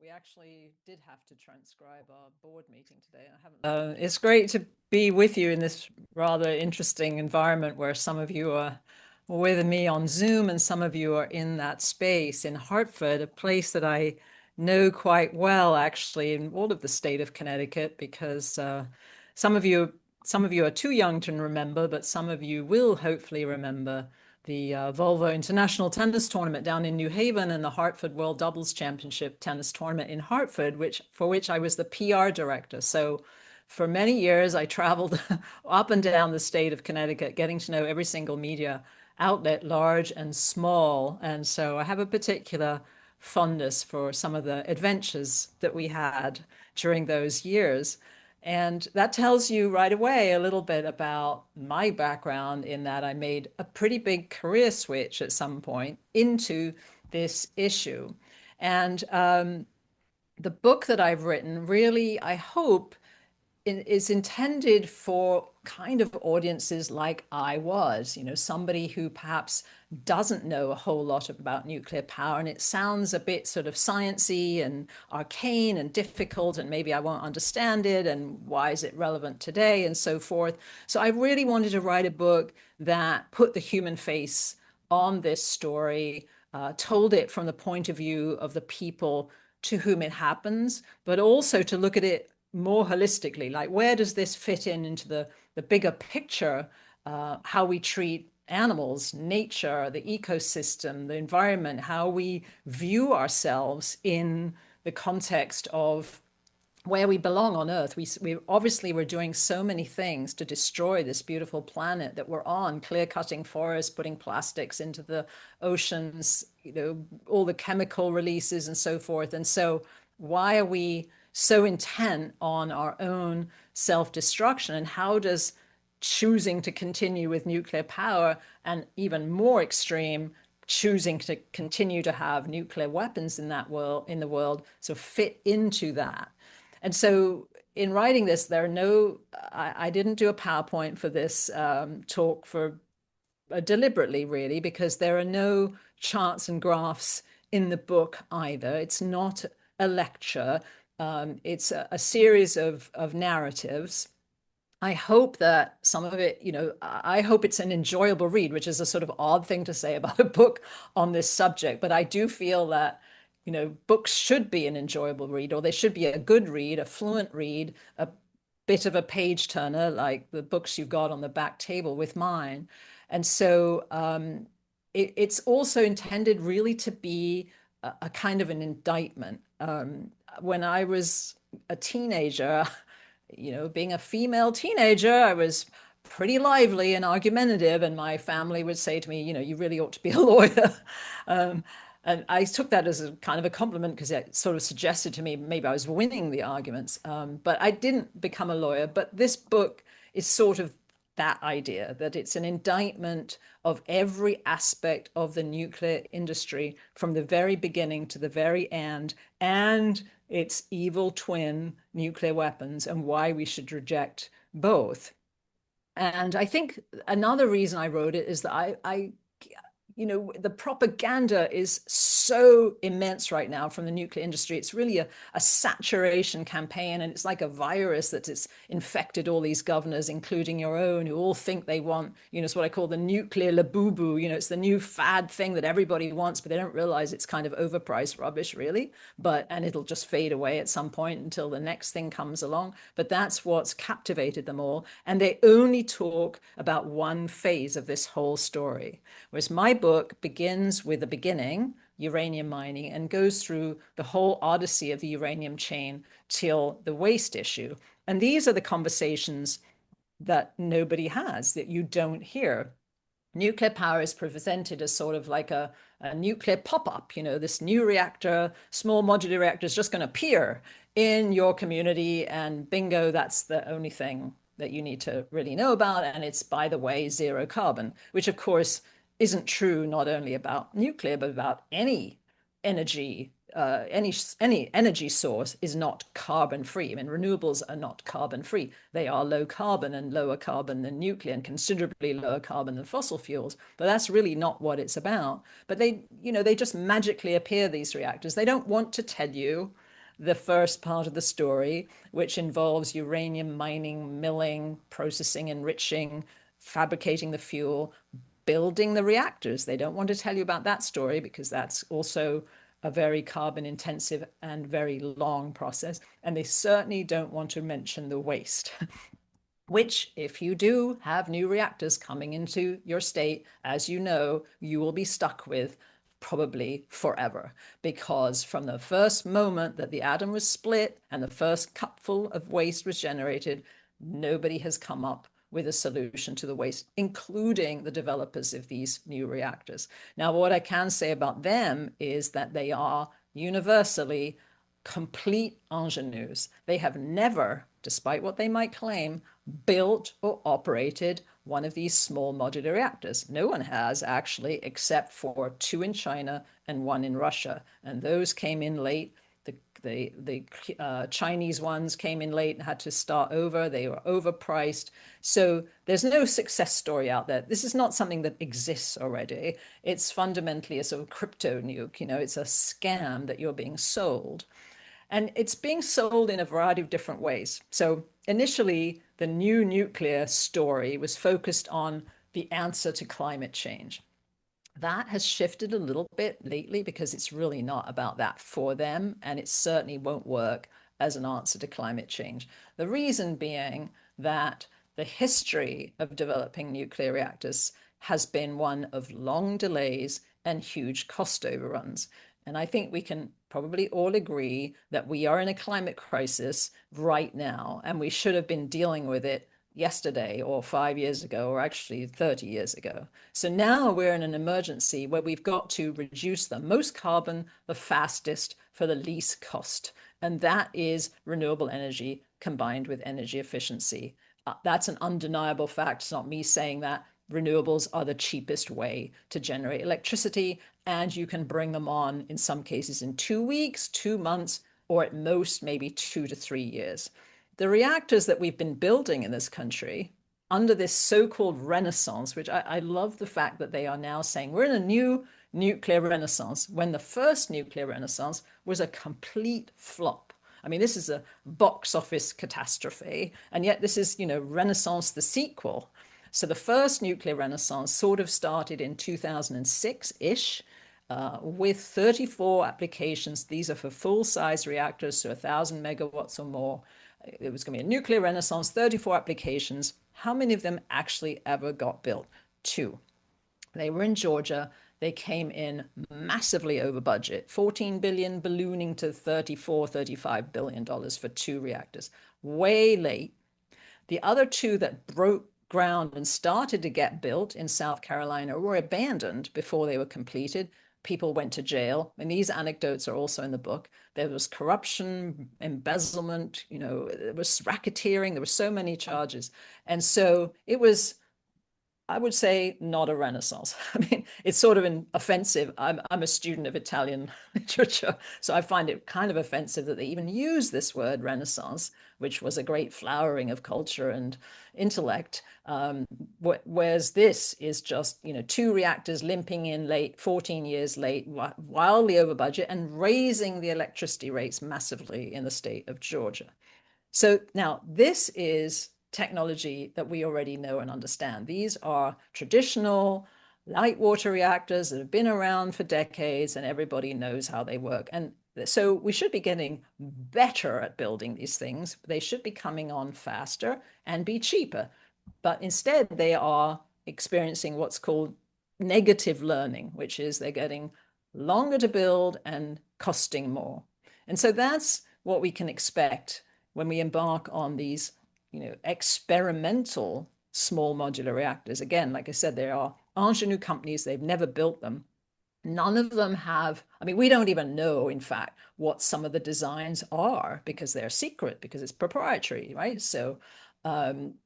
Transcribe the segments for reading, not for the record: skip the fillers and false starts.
We actually did have to transcribe our board meeting today. I haven't. It's great to be with you in this rather interesting environment where some of you are with me on Zoom and some of you are in that space in Hartford, a place that I know quite well, actually, in all of the state of Connecticut, because some of you some of you are too young to remember, but some of you will hopefully remember the Volvo International Tennis Tournament down in New Haven and the Hartford World Doubles Championship Tennis Tournament in Hartford, for which I was the PR director. So for many years, I traveled up and down the state of Connecticut, getting to know every single media outlet, large and small. And so I have a particular fondness for some of the adventures that we had during those years. And that tells you right away a little bit about my background in that I made a pretty big career switch at some point into this issue. And the book that I've written really, I hope, is intended for kind of audiences like I was, somebody who perhaps doesn't know a whole lot about nuclear power, and it sounds a bit sort of sciencey and arcane and difficult, and maybe I won't understand it, and why is it relevant today, and so forth. So I really wanted to write a book that put the human face on this story, told it from the point of view of the people to whom it happens, but also to look at it more holistically, like where does this fit into the bigger picture, how we treat animals, nature, the ecosystem, the environment, how we view ourselves in the context of where we belong on Earth. We obviously we're doing so many things to destroy this beautiful planet that we're on, clear cutting forests, putting plastics into the oceans, all the chemical releases and so forth. And so why are we so intent on our own self-destruction, and how does choosing to continue with nuclear power, and even more extreme, choosing to continue to have nuclear weapons in the world, so fit into that? And so in writing this, I didn't do a PowerPoint for this talk for deliberately, really, because there are no charts and graphs in the book either. It's not a lecture. It's a series of narratives. I hope that some of it, I hope it's an enjoyable read, which is a sort of odd thing to say about a book on this subject. But I do feel that, books should be an enjoyable read, or they should be a good read, a fluent read, a bit of a page turner, like the books you've got on the back table with mine. And so it's also intended really to be a kind of an indictment. When I was a teenager, being a female teenager, I was pretty lively and argumentative, and my family would say to me, you really ought to be a lawyer. um, and I took that as a kind of a compliment, because it sort of suggested to me maybe I was winning the arguments. But I didn't become a lawyer. But this book is sort of that idea, that it's an indictment of every aspect of the nuclear industry from the very beginning to the very end, and its evil twin, nuclear weapons, and why we should reject both. And I think another reason I wrote it is that the propaganda is so immense right now from the nuclear industry. It's really a saturation campaign, and it's like a virus that has infected all these governors, including your own, who all think they want, it's what I call the nuclear labubu. It's the new fad thing that everybody wants, but they don't realize it's kind of overpriced rubbish, really. And it'll just fade away at some point until the next thing comes along. But that's what's captivated them all. And they only talk about one phase of this whole story. Whereas my book begins with the beginning, uranium mining, and goes through the whole odyssey of the uranium chain till the waste issue. And these are the conversations that nobody has, that you don't hear. Nuclear power is presented as sort of like a nuclear pop-up, this new reactor, small modular reactor is just going to appear in your community, and bingo, that's the only thing that you need to really know about. And it's, by the way, zero carbon, which of course isn't true not only about nuclear, but about any energy. Any energy source is not carbon free. I mean, renewables are not carbon free. They are low carbon and lower carbon than nuclear, and considerably lower carbon than fossil fuels. But that's really not what it's about. But they just magically appear, these reactors. They don't want to tell you the first part of the story, which involves uranium mining, milling, processing, enriching, fabricating the fuel, building the reactors. They don't want to tell you about that story because that's also a very carbon intensive and very long process. And they certainly don't want to mention the waste. Which, if you do have new reactors coming into your state, as you know, you will be stuck with probably forever. Because from the first moment that the atom was split and the first cupful of waste was generated, nobody has come up with a solution to the waste, including the developers of these new reactors. Now, what I can say about them is that they are universally complete ingenues. They have never, despite what they might claim, built or operated one of these small modular reactors. No one has actually, except for two in China and one in Russia. And those came in late. The Chinese ones came in late and had to start over. They were overpriced. So there's no success story out there. This is not something that exists already. It's fundamentally a sort of crypto nuke. It's a scam that you're being sold. And it's being sold in a variety of different ways. So initially, the new nuclear story was focused on the answer to climate change. That has shifted a little bit lately because it's really not about that for them, and it certainly won't work as an answer to climate change. The reason being that the history of developing nuclear reactors has been one of long delays and huge cost overruns. And I think we can probably all agree that we are in a climate crisis right now, and we should have been dealing with it yesterday or 5 years ago, or actually 30 years ago. So now we're in an emergency where we've got to reduce the most carbon the fastest for the least cost. And that is renewable energy combined with energy efficiency. That's an undeniable fact. It's not me saying that. Renewables are the cheapest way to generate electricity, and you can bring them on in some cases in 2 weeks, 2 months, or at most maybe 2 to 3 years. The reactors that we've been building in this country under this so-called renaissance, which I love the fact that they are now saying we're in a new nuclear renaissance, when the first nuclear renaissance was a complete flop. I mean, this is a box office catastrophe, and yet this is, Renaissance, the sequel. So the first nuclear renaissance sort of started in 2006-ish, with 34 applications. These are for full-size reactors, so 1,000 megawatts or more. It was going to be a nuclear renaissance, 34 applications. How many of them actually ever got built? Two. They were in Georgia. They came in massively over budget, 14 billion ballooning to 34, $35 billion for two reactors. Way late. The other two that broke ground and started to get built in South Carolina were abandoned before they were completed. People went to jail, and these anecdotes are also in the book. There was corruption, embezzlement, there was racketeering, there were so many charges. And so it was, I would say, not a renaissance. I mean, it's sort of offensive. I'm a student of Italian literature, so I find it kind of offensive that they even use this word renaissance, which was a great flowering of culture and intellect. Whereas this is just, two reactors limping in late, 14 years late, wildly over budget, and raising the electricity rates massively in the state of Georgia. So now this is technology that we already know and understand. These are traditional light water reactors that have been around for decades, and everybody knows how they work. And so we should be getting better at building these things. They should be coming on faster and be cheaper. But instead, they are experiencing what's called negative learning, which is they're getting longer to build and costing more. And so that's what we can expect when we embark on these experimental small modular reactors. Again, like I said, there are ingenue companies, they've never built them. None of them have, I mean, we don't even know, in fact, what some of the designs are because they're secret, because it's proprietary, right? So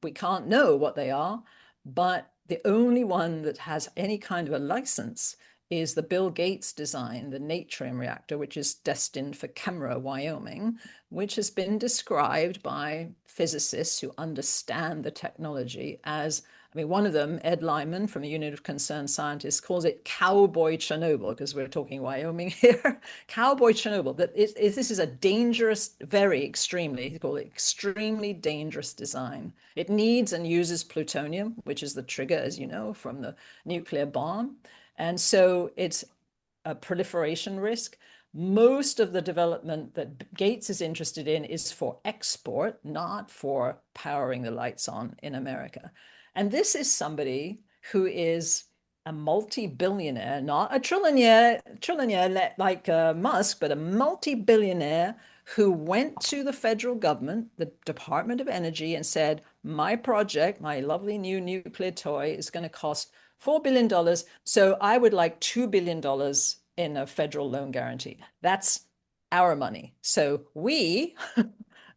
we can't know what they are, but the only one that has any kind of a license is the Bill Gates design, the Natrium reactor, which is destined for Kemmerer, Wyoming, which has been described by physicists who understand the technology as, I mean, one of them, Ed Lyman from a Unit of Concerned Scientists, calls it Cowboy Chernobyl, because we're talking Wyoming here. Cowboy Chernobyl. This is a dangerous, very extremely, he called it extremely dangerous design. It needs and uses plutonium, which is the trigger, as you know, from the nuclear bomb. And so it's a proliferation risk. Most of the development that Gates is interested in is for export, not for powering the lights on in America. And this is somebody who is a multi-billionaire, not a trillionaire like Musk, but a multi-billionaire who went to the federal government, the Department of Energy, and said, my project, my lovely new nuclear toy, is going to cost $4 billion. So I would like $2 billion in a federal loan guarantee. That's our money. So we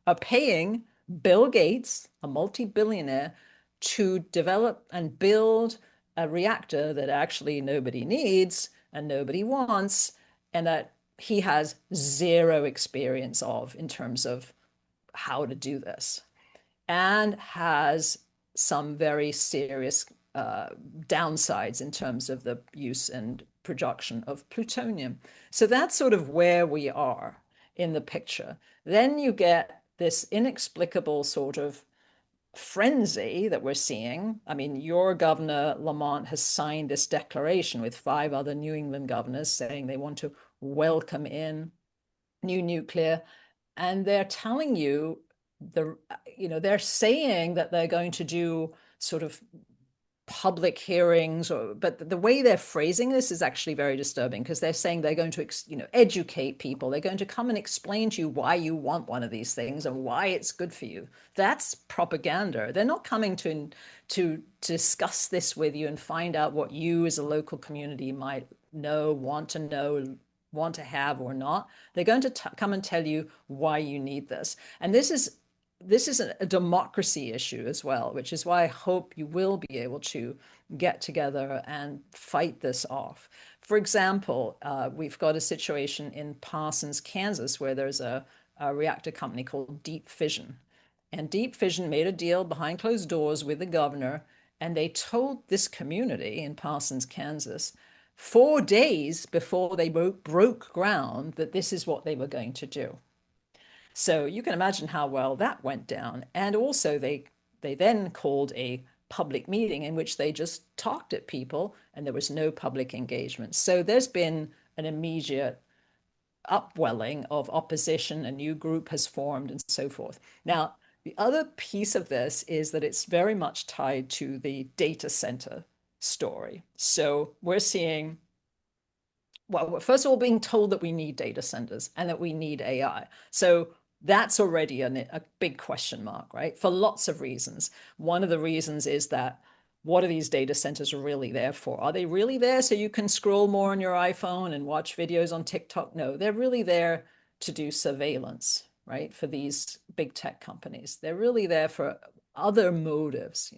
are paying Bill Gates, a multi-billionaire, to develop and build a reactor that actually nobody needs and nobody wants, and that he has zero experience of in terms of how to do this, and has some very serious downsides in terms of the use and production of plutonium. So that's sort of where we are in the picture. Then you get this inexplicable sort of frenzy that we're seeing. I mean, your governor, Lamont, has signed this declaration with 5 other New England governors saying they want to welcome in new nuclear. And they're telling you they're saying that they're going to do sort of public hearings, but the way they're phrasing this is actually very disturbing, because they're saying they're going to educate people, they're going to come and explain to you why you want one of these things and why it's good for you. That's propaganda. They're not coming to discuss this with you and find out what you as a local community might know, want to have or not. They're going to come and tell you why you need this. And this is a democracy issue as well, which is why I hope you will be able to get together and fight this off. For example, we've got a situation in Parsons, Kansas, where there's a reactor company called Deep Fission. And Deep Fission made a deal behind closed doors with the governor, and they told this community in Parsons, Kansas, 4 days before they broke ground, that this is what they were going to do. So you can imagine how well that went down. And also they then called a public meeting in which they just talked at people, and there was no public engagement. So there's been an immediate upwelling of opposition, a new group has formed, and so forth. Now, the other piece of this is that it's very much tied to the data center story. So we're seeing, well, first of all, being told that we need data centers and that we need AI. So that's already a big question mark, right? For lots of reasons. One of the reasons is that, what are these data centers really there for? Are they really there so you can scroll more on your iPhone and watch videos on TikTok? No, they're really there to do surveillance, right? For these big tech companies. They're really there for other motives,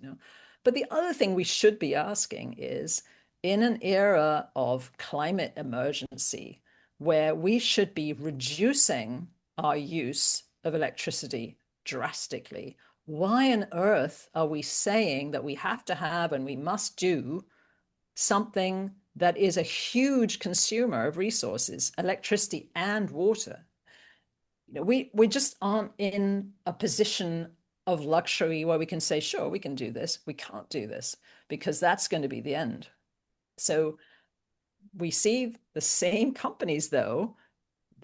But the other thing we should be asking is, in an era of climate emergency, where we should be reducing our use of electricity drastically, why on earth are we saying that we have to have and we must do something that is a huge consumer of resources, electricity and water? We just aren't in a position of luxury where we can say, sure, we can do this. We can't do this, because that's going to be the end. So we see the same companies, though,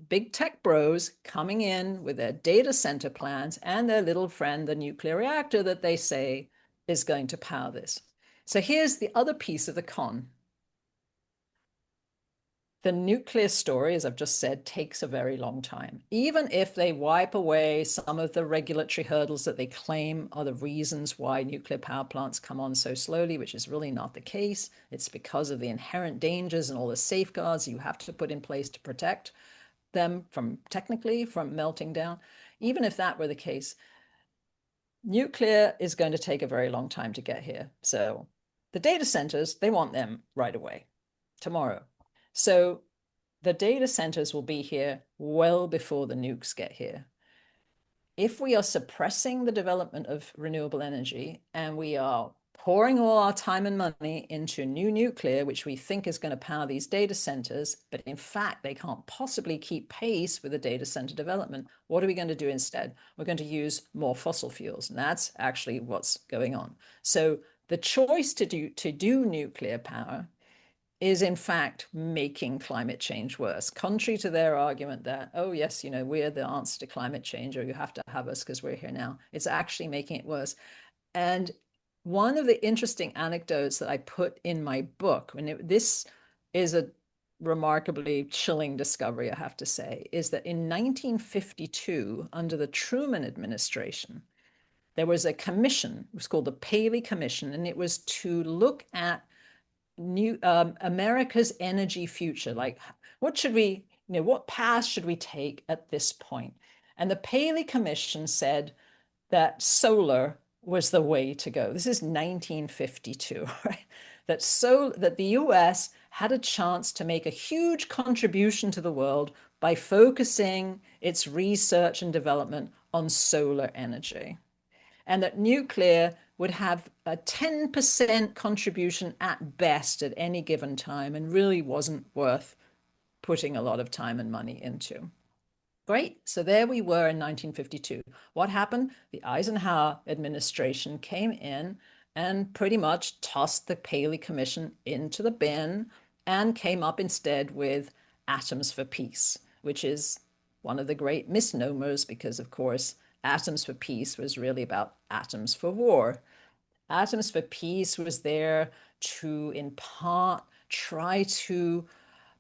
big tech bros, coming in with their data center plans and their little friend, the nuclear reactor that they say is going to power this. So here's the other piece of the con. The nuclear story, as I've just said, takes a very long time. Even if they wipe away some of the regulatory hurdles that they claim are the reasons why nuclear power plants come on so slowly, which is really not the case. It's because of the inherent dangers and all the safeguards you have to put in place to protect them from melting down. Even if that were the case, nuclear is going to take a very long time to get here. So the data centers, they want them right away, tomorrow. So the data centers will be here well before the nukes get here. If we are suppressing the development of renewable energy, and we are pouring all our time and money into new nuclear, which we think is going to power these data centers, but in fact, they can't possibly keep pace with the data center development. What are we going to do instead? We're going to use more fossil fuels. And that's actually what's going on. So the choice to do nuclear power is in fact making climate change worse, contrary to their argument that, oh, yes, we're the answer to climate change, or you have to have us because we're here now. It's actually making it worse. And one of the interesting anecdotes that I put in my book, and this is a remarkably chilling discovery, I have to say, is that in 1952, under the Truman administration, there was a commission. It was called the Paley Commission, and it was to look at America's energy future. Like, what path should we take at this point? And the Paley Commission said that solar was the way to go. This is 1952, right? That the US had a chance to make a huge contribution to the world by focusing its research and development on solar energy, and that nuclear would have a 10% contribution at best at any given time and really wasn't worth putting a lot of time and money into. Great. So there we were in 1952. What happened? The Eisenhower administration came in and pretty much tossed the Paley Commission into the bin and came up instead with Atoms for Peace, which is one of the great misnomers because, of course, Atoms for Peace was really about atoms for war. Atoms for Peace was there to, in part, try to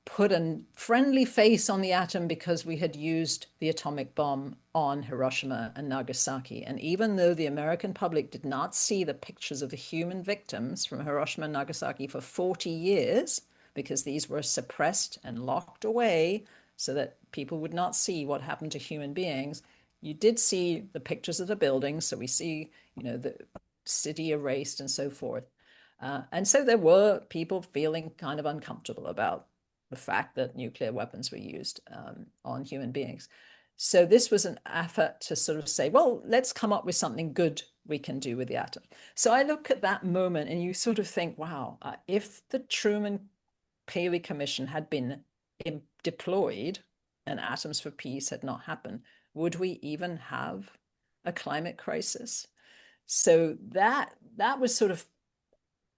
put a friendly face on the atom because we had used the atomic bomb on Hiroshima and Nagasaki. And even though the American public did not see the pictures of the human victims from Hiroshima and Nagasaki for 40 years, because these were suppressed and locked away so that people would not see what happened to human beings, you did see the pictures of the buildings. So we see, the city erased and so forth. And so there were people feeling kind of uncomfortable about the fact that nuclear weapons were used on human beings. So this was an effort to sort of say, well, let's come up with something good we can do with the atom. So I look at that moment and you sort of think, wow, if the Truman Paley Commission had been deployed and Atoms for Peace had not happened, would we even have a climate crisis? So that was sort of,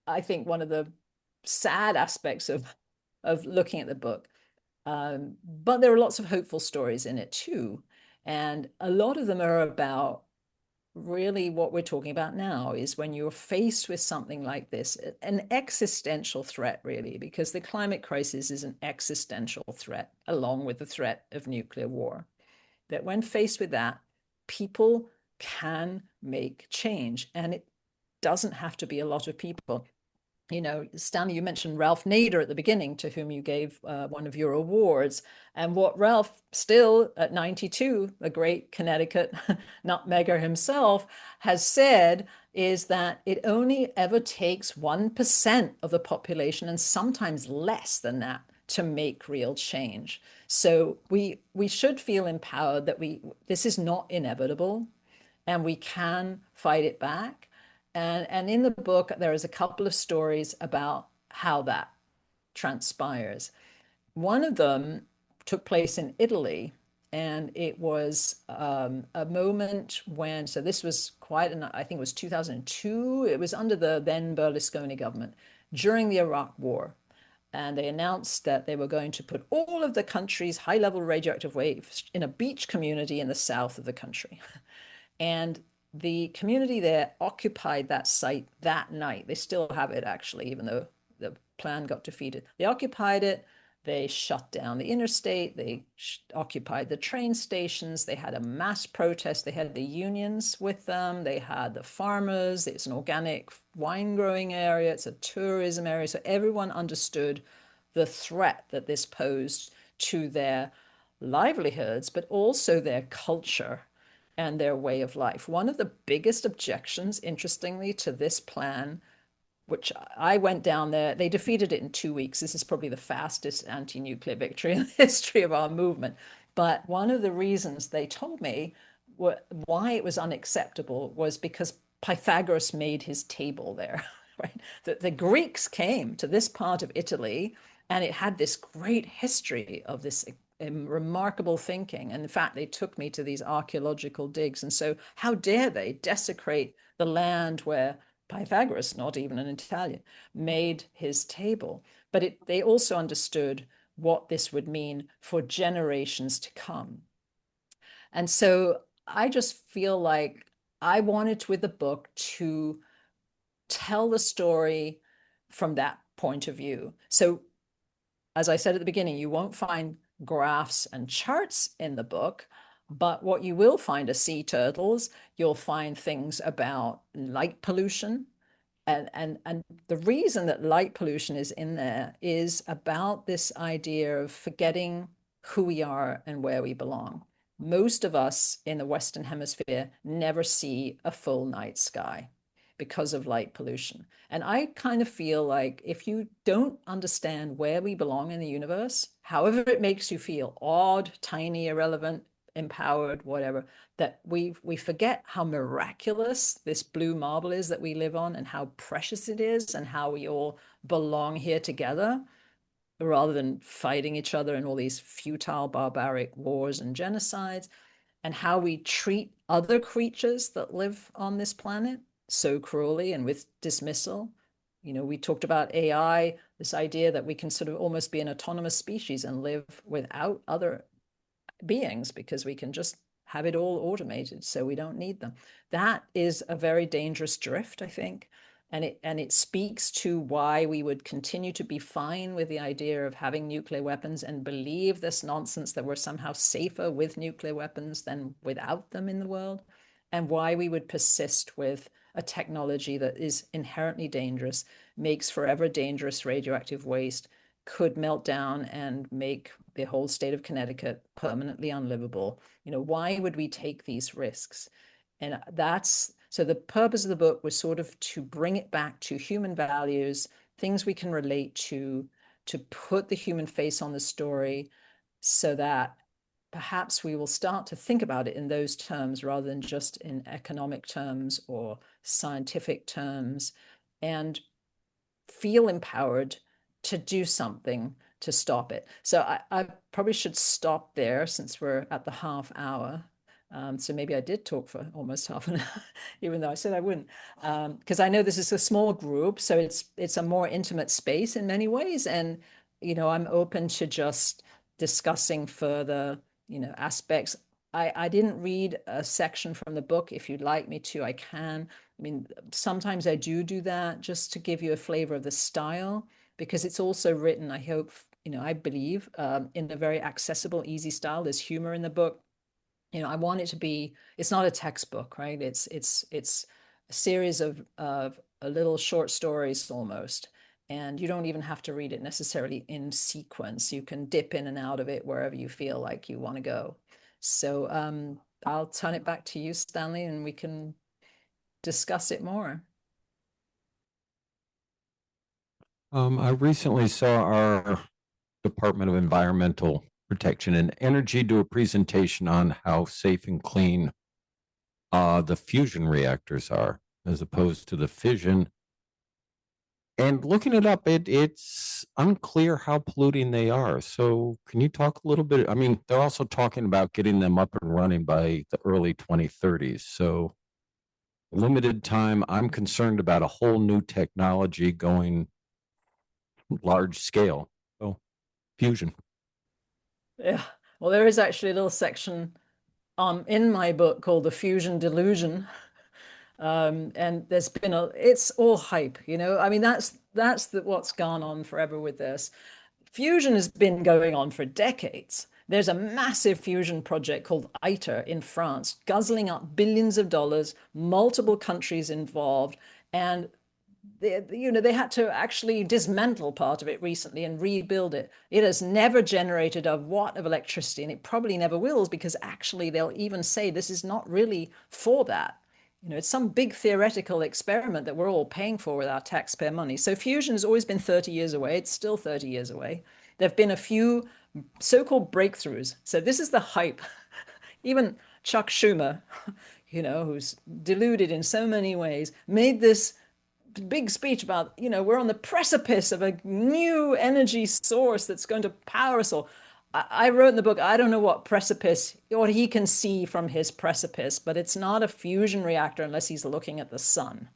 I think, one of the sad aspects of looking at the book. But there are lots of hopeful stories in it too. And a lot of them are about really what we're talking about now is when you're faced with something like this, an existential threat, really, because the climate crisis is an existential threat, along with the threat of nuclear war. That when faced with that, people can make change. And it doesn't have to be a lot of people. Stanley, you mentioned Ralph Nader at the beginning, to whom you gave one of your awards. And what Ralph, still at 92, the great Connecticut nutmegger himself, has said is that it only ever takes 1% of the population, and sometimes less than that, to make real change. So we should feel empowered that this is not inevitable and we can fight it back. And in the book, there is a couple of stories about how that transpires. One of them took place in Italy, and it was a moment when, so this was I think it was 2002. It was under the then Berlusconi government during the Iraq War. And they announced that they were going to put all of the country's high-level radioactive waste in a beach community in the south of the country. And the community there occupied that site that night. They still have it, actually, even though the plan got defeated. They occupied it. They shut down the interstate. They occupied the train stations. They had a mass protest. They had the unions with them. They had the farmers. It's an organic wine growing area. It's a tourism area. So everyone understood the threat that this posed to their livelihoods, but also their culture and their way of life. One of the biggest objections, interestingly, to this plan, which I went down there, they defeated it in 2 weeks. This is probably the fastest anti-nuclear victory in the history of our movement. But one of the reasons they told me why it was unacceptable was because Pythagoras made his table there, right? The Greeks came to this part of Italy, and it had this great history of this remarkable thinking. And in fact, they took me to these archaeological digs. And so, how dare they desecrate the land where Pythagoras, not even an Italian, made his table? But they also understood what this would mean for generations to come. And so I just feel like I wanted with the book to tell the story from that point of view. So, as I said at the beginning, you won't find graphs and charts in the book, but what you will find are sea turtles. You'll find things about light pollution. And the reason that light pollution is in there is about this idea of forgetting who we are and where we belong. Most of us in the Western Hemisphere never see a full night sky because of light pollution. And I kind of feel like if you don't understand where we belong in the universe, however it makes you feel, odd, tiny, irrelevant, empowered, whatever, that we forget how miraculous this blue marble is that we live on, and how precious it is, and how we all belong here together rather than fighting each other in all these futile, barbaric wars and genocides, and how we treat other creatures that live on this planet so cruelly and with dismissal. You know, we talked about AI, this idea that we can sort of almost be an autonomous species and live without other beings because we can just have it all automated, so we don't need them. That is a very dangerous drift, I think. And it speaks to why we would continue to be fine with the idea of having nuclear weapons and believe this nonsense that we're somehow safer with nuclear weapons than without them in the world, and why we would persist with a technology that is inherently dangerous, makes forever dangerous radioactive waste, could melt down and make the whole state of Connecticut permanently unlivable. You know, why would we take these risks? And that's so the purpose of the book was sort of to bring it back to human values, things we can relate to put the human face on the story so that perhaps we will start to think about it in those terms rather than just in economic terms or scientific terms, and feel empowered to do something to stop it. So I probably should stop there since we're at the half hour. So maybe I did talk for almost half an hour, even though I said I wouldn't, because I know this is a small group, so it's a more intimate space in many ways, and I'm open to just discussing further, aspects. I didn't read a section from the book. If you'd like me to, I can. I mean, sometimes I do that just to give you a flavor of the style, because it's also written, I hope, I believe, in a very accessible, easy style. There's humor in the book. I want it to be, it's not a textbook, right? It's a series of little short stories almost. And you don't even have to read it necessarily in sequence. You can dip in and out of it wherever you feel like you want to go. So I'll turn it back to you, Stanley, and we can discuss it more. I recently saw our Department of Environmental Protection and Energy do a presentation on how safe and clean the fusion reactors are as opposed to the fission. And looking it up, it's unclear how polluting they are. So can you talk a little bit? I mean, they're also talking about getting them up and running by the early 2030s. So limited time. I'm concerned about a whole new technology going large scale. So fusion. Yeah. Well, there is actually a little section in my book called The Fusion Delusion. And there's been it's all hype, I mean, that's what's gone on forever with this. Fusion has been going on for decades. There's a massive fusion project called ITER in France, guzzling up billions of dollars, multiple countries involved, and they had to actually dismantle part of it recently and rebuild it. It has never generated a watt of electricity, and it probably never will, because actually they'll even say this is not really for that. It's some big theoretical experiment that we're all paying for with our taxpayer money. So fusion has always been 30 years away. It's still 30 years away. There have been a few so-called breakthroughs. So this is the hype. Even Chuck Schumer, who's deluded in so many ways, made this big speech about, we're on the precipice of a new energy source that's going to power us all. I wrote in the book, I don't know what precipice, what he can see from his precipice, but it's not a fusion reactor unless he's looking at the sun,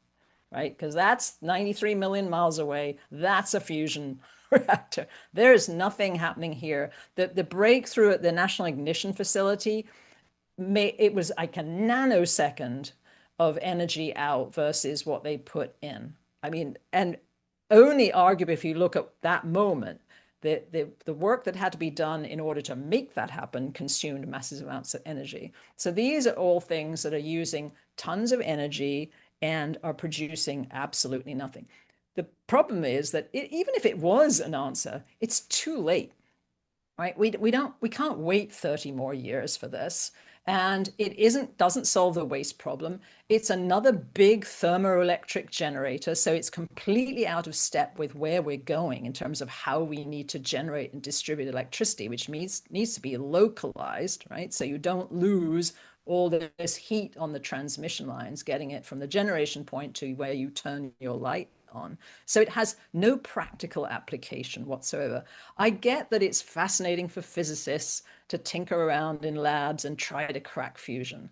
right? Because that's 93 million miles away. That's a fusion reactor. There is nothing happening here. The breakthrough at the National Ignition Facility, it was like a nanosecond of energy out versus what they put in. I mean, and only arguably if you look at that moment, the work that had to be done in order to make that happen consumed massive amounts of energy. So these are all things that are using tons of energy and are producing absolutely nothing. The problem is that even if it was an answer, it's too late, right? We can't wait 30 more years for this. And it doesn't solve the waste problem. It's another big thermoelectric generator. So it's completely out of step with where we're going in terms of how we need to generate and distribute electricity, which needs to be localized, right? So you don't lose all this heat on the transmission lines, getting it from the generation point to where you turn your light on. So it has no practical application whatsoever. I get that it's fascinating for physicists to tinker around in labs and try to crack fusion.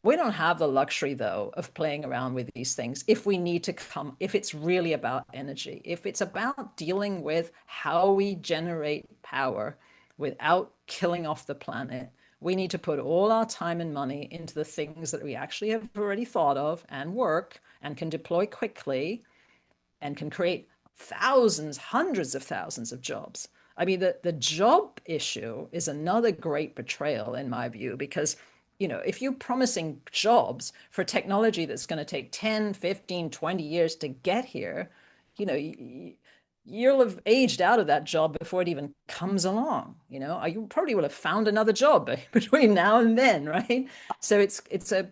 We don't have the luxury, though, of playing around with these things if it's really about energy, if it's about dealing with how we generate power without killing off the planet. We need to put all our time and money into the things that we actually have already thought of and work and can deploy quickly and can create thousands, hundreds of thousands of jobs. I mean, the job issue is another great betrayal, in my view, because if you're promising jobs for technology that's going to take 10, 15, 20 years to get here, you know, you'll have aged out of that job before it even comes along. You probably will have found another job between now and then, right? So it's a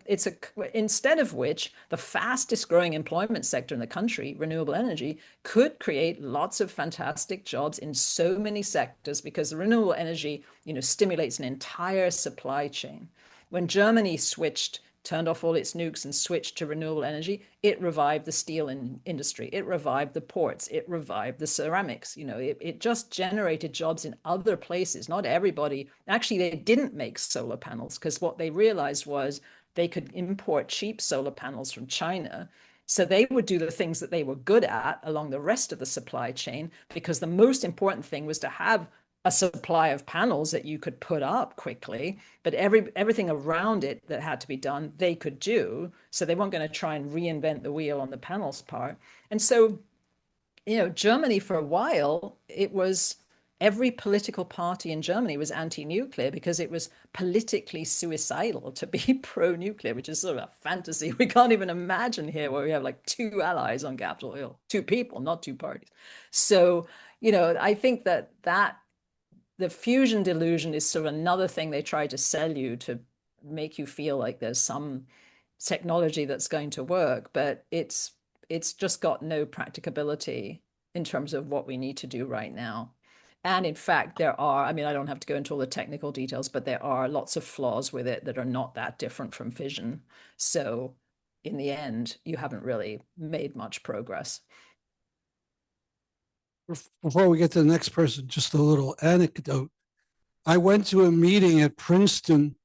instead of which the fastest growing employment sector in the country, renewable energy, could create lots of fantastic jobs in so many sectors because the renewable energy, stimulates an entire supply chain. When Germany turned off all its nukes and switched to renewable energy, it revived the steel industry. It revived the ports. It revived the ceramics. It just generated jobs in other places. Not everybody, actually, they didn't make solar panels because what they realized was they could import cheap solar panels from China. So they would do the things that they were good at along the rest of the supply chain because the most important thing was to have a supply of panels that you could put up quickly, but everything around it that had to be done, they could do. So they weren't going to try and reinvent the wheel on the panels part. And so, Germany for a while, it was every political party in Germany was anti-nuclear because it was politically suicidal to be pro-nuclear, which is sort of a fantasy we can't even imagine here, where we have like two allies on Capitol Hill, two people, not two parties. So, I think that the fusion delusion is sort of another thing they try to sell you to make you feel like there's some technology that's going to work, but it's just got no practicability in terms of what we need to do right now. And in fact, I mean, I don't have to go into all the technical details, but there are lots of flaws with it that are not that different from fission. So in the end, you haven't really made much progress. Before we get to the next person, just a little anecdote. I went to a meeting at Princeton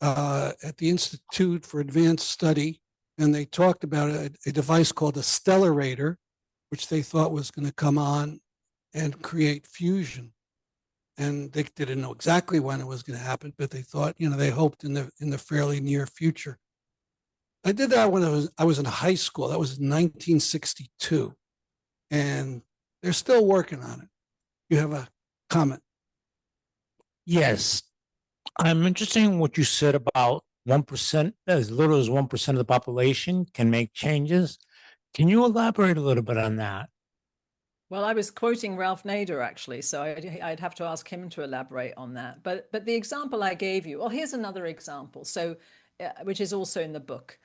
at the Institute for Advanced Study, and they talked about a device called a stellarator, which they thought was going to come on and create fusion. And they didn't know exactly when it was going to happen, but they thought, they hoped in the fairly near future. I did that when I was in high school. That was in 1962, and they're still working on it. You have a comment? Yes, I'm interested in what you said about 1%, as little as 1% of the population can make changes. Can you elaborate a little bit on that? Well, I was quoting Ralph Nader actually, so I'd have to ask him to elaborate on that. But the example I gave you, well, here's another example. So, which is also in the book.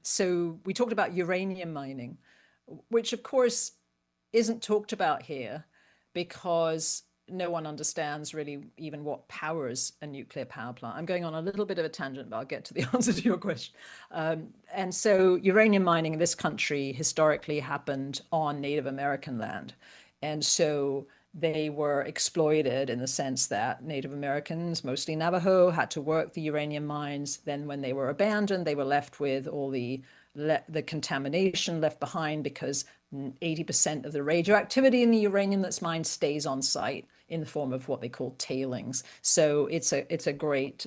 So we talked about uranium mining, which of course isn't talked about here because no one understands really even what powers a nuclear power plant. I'm going on a little bit of a tangent, but I'll get to the answer to your question. And so uranium mining in this country historically happened on Native American land. And so they were exploited in the sense that Native Americans, mostly Navajo, had to work the uranium mines. Then when they were abandoned, they were left with all the contamination left behind, because 80% of the radioactivity in the uranium that's mined stays on site in the form of what they call tailings. So it's a great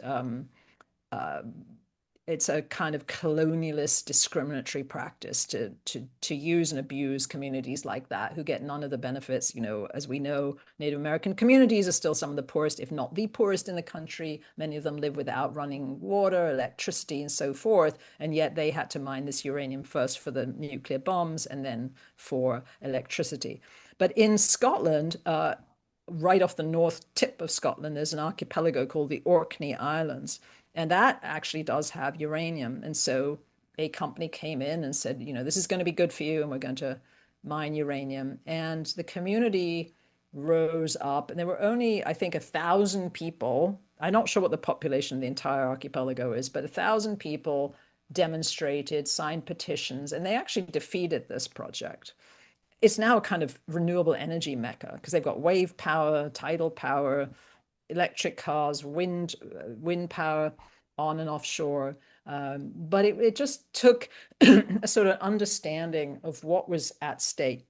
it's a kind of colonialist discriminatory practice to use and abuse communities like that, who get none of the benefits. As we know, Native American communities are still some of the poorest, if not the poorest in the country. Many of them live without running water, electricity, and so forth. And yet they had to mine this uranium first for the nuclear bombs and then for electricity. But in Scotland, right off the north tip of Scotland, there's an archipelago called the Orkney Islands. And that actually does have uranium. And so a company came in and said, this is going to be good for you, and we're going to mine uranium. And the community rose up, and there were only, I think, 1,000 people. I'm not sure what the population of the entire archipelago is, but 1,000 people demonstrated, signed petitions, and they actually defeated this project. It's now a kind of renewable energy mecca, because they've got wave power, tidal power, electric cars, wind power on and offshore. But it just took a sort of understanding of what was at stake.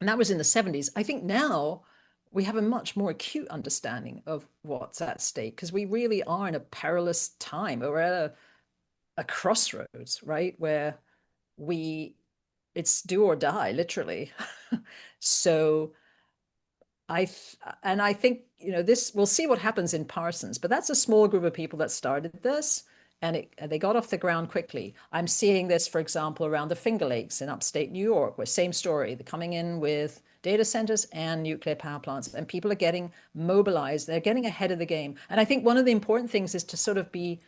And that was in the 70s. I think now we have a much more acute understanding of what's at stake, because we really are in a perilous time. We're at a crossroads, right? Where it's do or die, literally. So I think, we'll see what happens in Parsons, but that's a small group of people that started this, and they got off the ground quickly. I'm seeing this, for example, around the Finger Lakes in upstate New York, where same story. They're coming in with data centers and nuclear power plants, and people are getting mobilized. They're getting ahead of the game. And I think one of the important things is to sort of be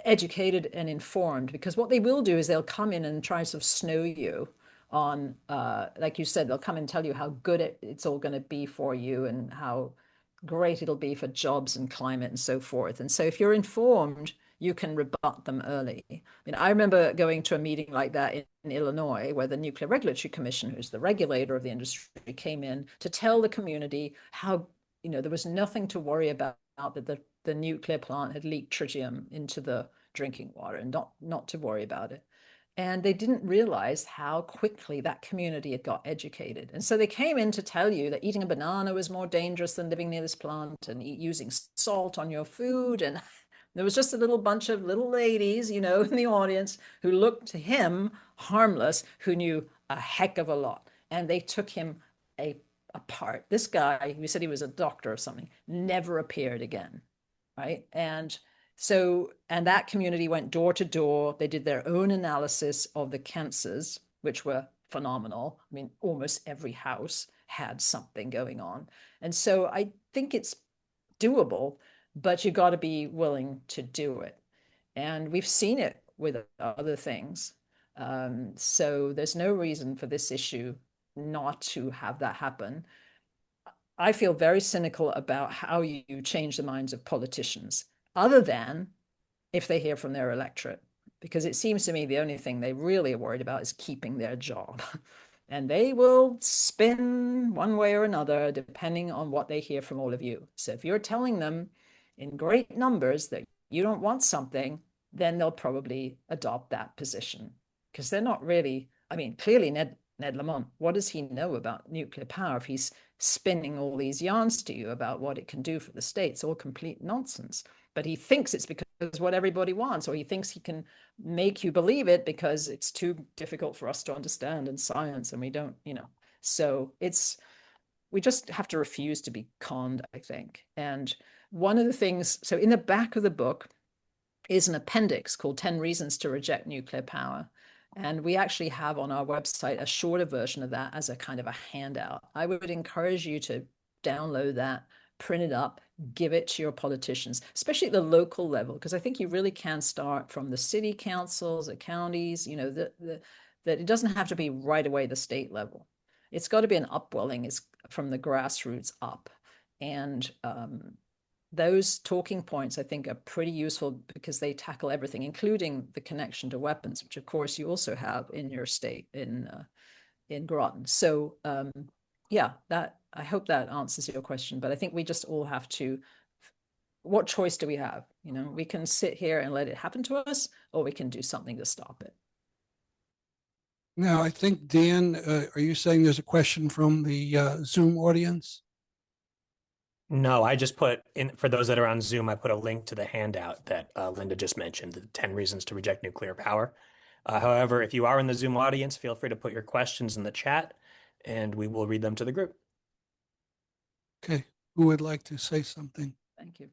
educated and informed, because what they will do is they'll come in and try to sort of snow you on, like you said, they'll come and tell you how good it's all going to be for you and how great it'll be for jobs and climate and so forth. And so if you're informed, you can rebut them early. I mean, I remember going to a meeting like that in Illinois, where the Nuclear Regulatory Commission, who's the regulator of the industry, came in to tell the community how, there was nothing to worry about, that the nuclear plant had leaked tritium into the drinking water, and not to worry about it. And they didn't realize how quickly that community had got educated. And so they came in to tell you that eating a banana was more dangerous than living near this plant, and using salt on your food. And there was just a little bunch of little ladies, in the audience, who looked to him harmless, who knew a heck of a lot. And they took him apart. This guy, who said he was a doctor or something, never appeared again, right? And that community went door to door. They did their own analysis of the cancers, which were phenomenal. I mean, almost every house had something going on. And so I think it's doable, but you got to be willing to do it. And we've seen it with other things. So there's no reason for this issue not to have that happen. I feel very cynical about how you change the minds of politicians, other than if they hear from their electorate, because it seems to me the only thing they really are worried about is keeping their job. And they will spin one way or another depending on what they hear from all of you. So if you're telling them in great numbers that you don't want something, then they'll probably adopt that position, because they're not really, I mean, clearly Ned Lamont, what does he know about nuclear power if he's spinning all these yarns to you about what it can do for the states? All complete nonsense. But he thinks it's because what everybody wants, or he thinks he can make you believe it because it's too difficult for us to understand in science, and we don't, So we just have to refuse to be conned, I think. And one of the things, so in the back of the book is an appendix called 10 Reasons to Reject Nuclear Power. And we actually have on our website a shorter version of that as a kind of a handout. I would encourage you to download that, print it up, give it to your politicians, especially at the local level, because I think you really can start from the city councils, the counties, that it doesn't have to be right away the state level. It's got to be an upwelling. It's from the grassroots up. And those talking points, I think, are pretty useful because they tackle everything, including the connection to weapons, which of course you also have in your state in Groton. So yeah, that I hope that answers your question. But I think we just all have to. What choice do we have? You know, we can sit here and let it happen to us, or we can do something to stop it. Now, I think, Dan, are you saying there's a question from the Zoom audience? No, I just put in, for those that are on Zoom, I put a link to the handout that Linda just mentioned, the 10 reasons to reject nuclear power. However, if you are in the Zoom audience, feel free to put your questions in the chat and we will read them to the group. Okay, who would like to say something Thank you.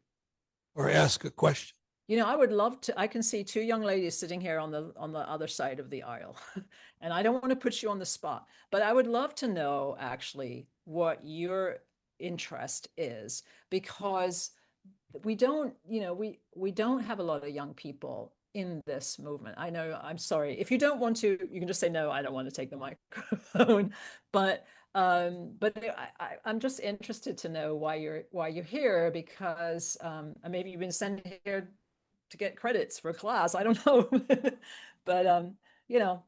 or ask a question? You know, I would love to. I can see two young ladies sitting here on the other side of the aisle, and I don't want to put you on the spot, but I would love to know actually what your interest is, because we don't, you know, we don't have a lot of young people in this movement. I know, I'm sorry. If you don't want to, you can just say, no, I don't want to take the microphone. But I'm just interested to know why you're here, because maybe you've been sent here to get credits for class. I don't know. But you know,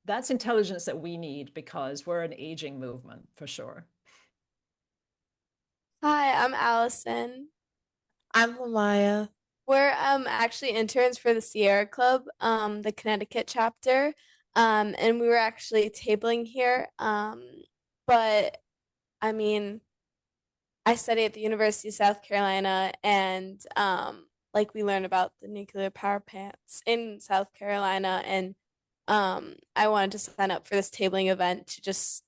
that's intelligence that we need, because we're an aging movement for sure. Hi, I'm Allison. I'm Lamaya. We're actually interns for the Sierra Club, the Connecticut chapter. And we were actually tabling here. But I mean, I study at the University of South Carolina, and like we learned about the nuclear power plants in South Carolina, and I wanted to sign up for this tabling event to just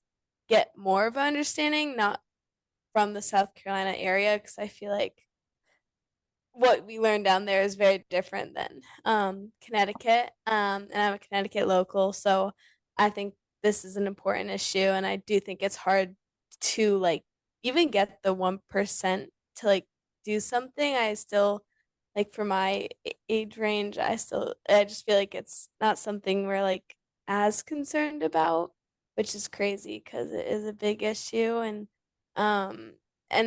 get more of an understanding, not from the South Carolina area, because I feel like what we learned down there is very different than Connecticut. And I'm a Connecticut local, so I think this is an important issue, and I do think it's hard to like even get the 1% to like do something. I still, like, for my age range, I just feel like it's not something we're like as concerned about, which is crazy because it is a big issue. And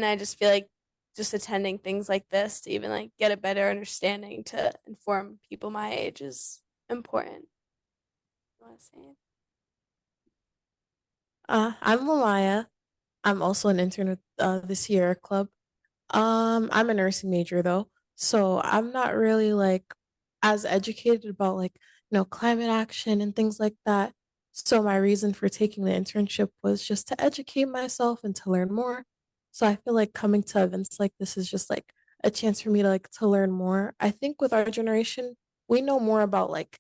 I just feel like just attending things like this to even like get a better understanding to inform people my age is important. You want to say it? I'm Lamaya. I'm also an intern with the Sierra Club. I'm a nursing major though, so I'm not really like as educated about like climate action and things like that. So my reason for taking the internship was just to educate myself and to learn more. So I feel like coming to events like this is just like a chance for me to like to learn more. I think with our generation, we know more about like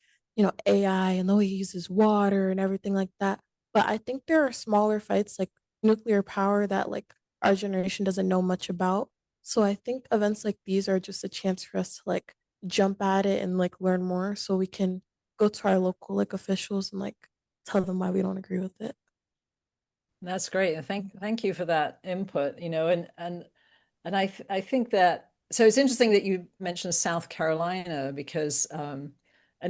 AI and the way it uses water and everything like that. But I think there are smaller fights like nuclear power that like our generation doesn't know much about. So I think events like these are just a chance for us to like jump at it and like learn more so we can go to our local like officials and like tell them why we don't agree with it. That's great. And thank you for that input, you know, and I think that, so it's interesting that you mentioned South Carolina, because in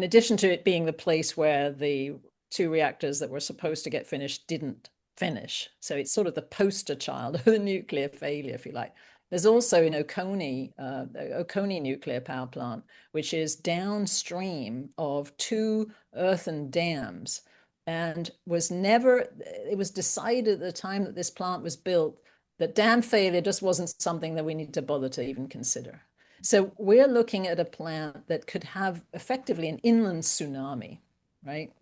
addition to it being the place where the two reactors that were supposed to get finished didn't finish, so it's sort of the poster child of the nuclear failure, if you like. There's also in Oconee, Oconee nuclear power plant, which is downstream of two earthen dams, and it was decided at the time that this plant was built that dam failure just wasn't something that we need to bother to even consider. So we're looking at a plant that could have effectively an inland tsunami, right?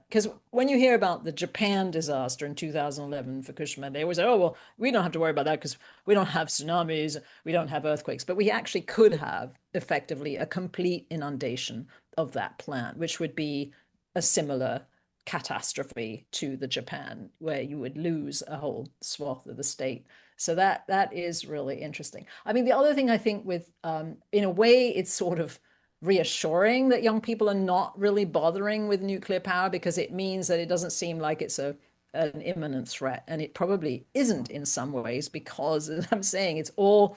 Because when you hear about the Japan disaster in 2011 Fukushima, they always say, oh, well, we don't have to worry about that because we don't have tsunamis, we don't have earthquakes. But we actually could have effectively a complete inundation of that plant, which would be a similar catastrophe to the Japan, where you would lose a whole swath of the state. So that is really interesting. I mean, the other thing I think with, in a way, it's sort of reassuring that young people are not really bothering with nuclear power, because it means that it doesn't seem like it's an imminent threat. And it probably isn't in some ways, because, as I'm saying, it's all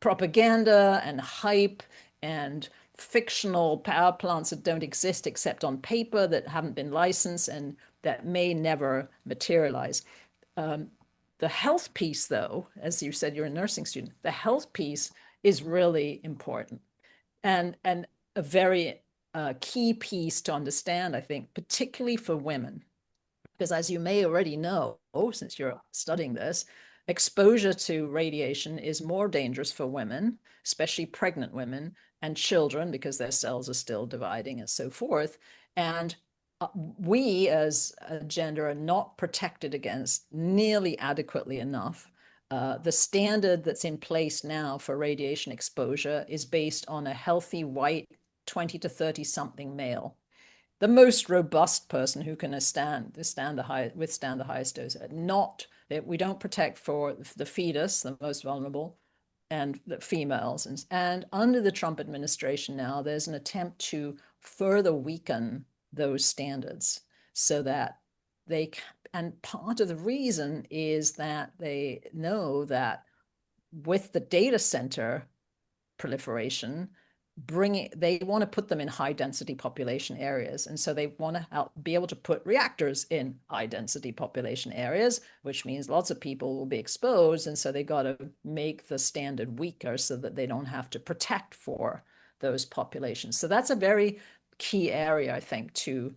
propaganda and hype and fictional power plants that don't exist except on paper, that haven't been licensed, and that may never materialize. The health piece, though, as you said, you're a nursing student, the health piece is really important and a very key piece to understand, I think, particularly for women. Because as you may already know, since you're studying this, exposure to radiation is more dangerous for women, especially pregnant women and children, because their cells are still dividing and so forth. And we as a gender are not protected against nearly adequately enough. The standard that's in place now for radiation exposure is based on a healthy white 20 to 30 something male, the most robust person who can withstand the highest dose. Not that we don't protect for the fetus, the most vulnerable, and the females. And under the Trump administration now, there's an attempt to further weaken those standards so that they, and part of the reason is that they know that with the data center proliferation, they want to put them in high density population areas. And so they want to be able to put reactors in high density population areas, which means lots of people will be exposed. And so they got to make the standard weaker so that they don't have to protect for those populations. So that's a very key area, I think, to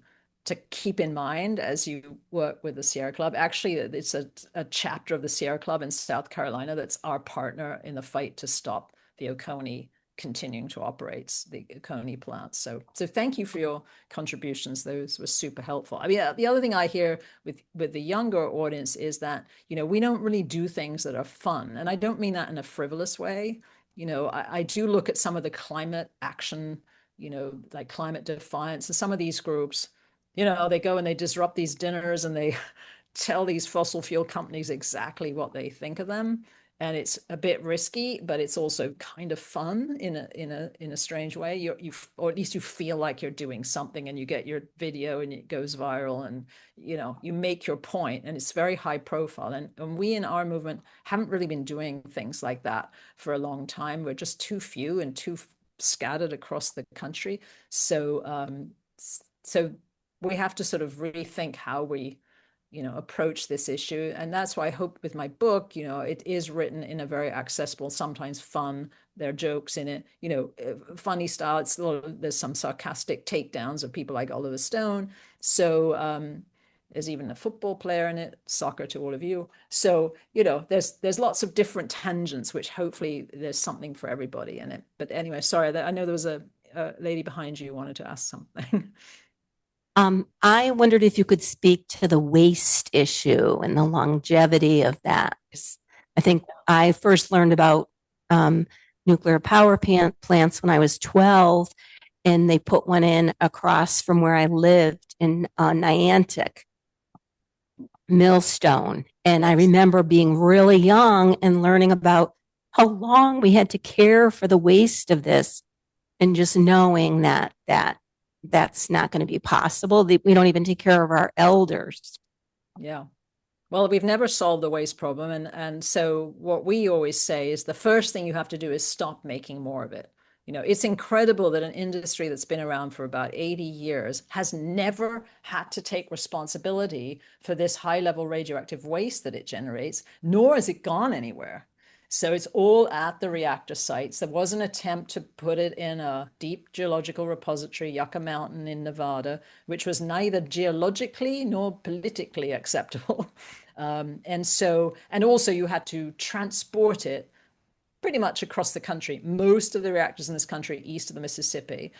keep in mind as you work with the Sierra Club. Actually, it's a chapter of the Sierra Club in South Carolina that's our partner in the fight to stop the Oconee continuing to operate, the Oconee plant. So thank you for your contributions. Those were super helpful. I mean, the other thing I hear with the younger audience is that, we don't really do things that are fun. And I don't mean that in a frivolous way. I do look at some of the climate action, like climate defiance, and some of these groups, they go and they disrupt these dinners and they tell these fossil fuel companies exactly what they think of them. And it's a bit risky, but it's also kind of fun in a strange way. Or at least you feel like you're doing something, and you get your video and it goes viral, and you make your point, and it's very high profile. And we in our movement haven't really been doing things like that for a long time. We're just too few and too scattered across the country. So we have to sort of rethink how we approach this issue. And that's why I hope with my book, it is written in a very accessible, sometimes fun, there are jokes in it, funny style. There's some sarcastic takedowns of people like Oliver Stone. So there's even a football player in it, soccer to all of you. So, there's lots of different tangents, which hopefully there's something for everybody in it. But anyway, sorry, I know there was a lady behind you who wanted to ask something. I wondered if you could speak to the waste issue and the longevity of that. I think I first learned about nuclear power plants when I was 12, and they put one in across from where I lived in Niantic, Millstone. And I remember being really young and learning about how long we had to care for the waste of this, and just knowing that that's not going to be possible. We don't even take care of our elders. Yeah. Well, we've never solved the waste problem. And so what we always say is the first thing you have to do is stop making more of it. It's incredible that an industry that's been around for about 80 years has never had to take responsibility for this high-level radioactive waste that it generates, nor has it gone anywhere. So it's all at the reactor sites. There was an attempt to put it in a deep geological repository, Yucca Mountain in Nevada, which was neither geologically nor politically acceptable. And also you had to transport it pretty much across the country. Most of the reactors in this country east of the Mississippi.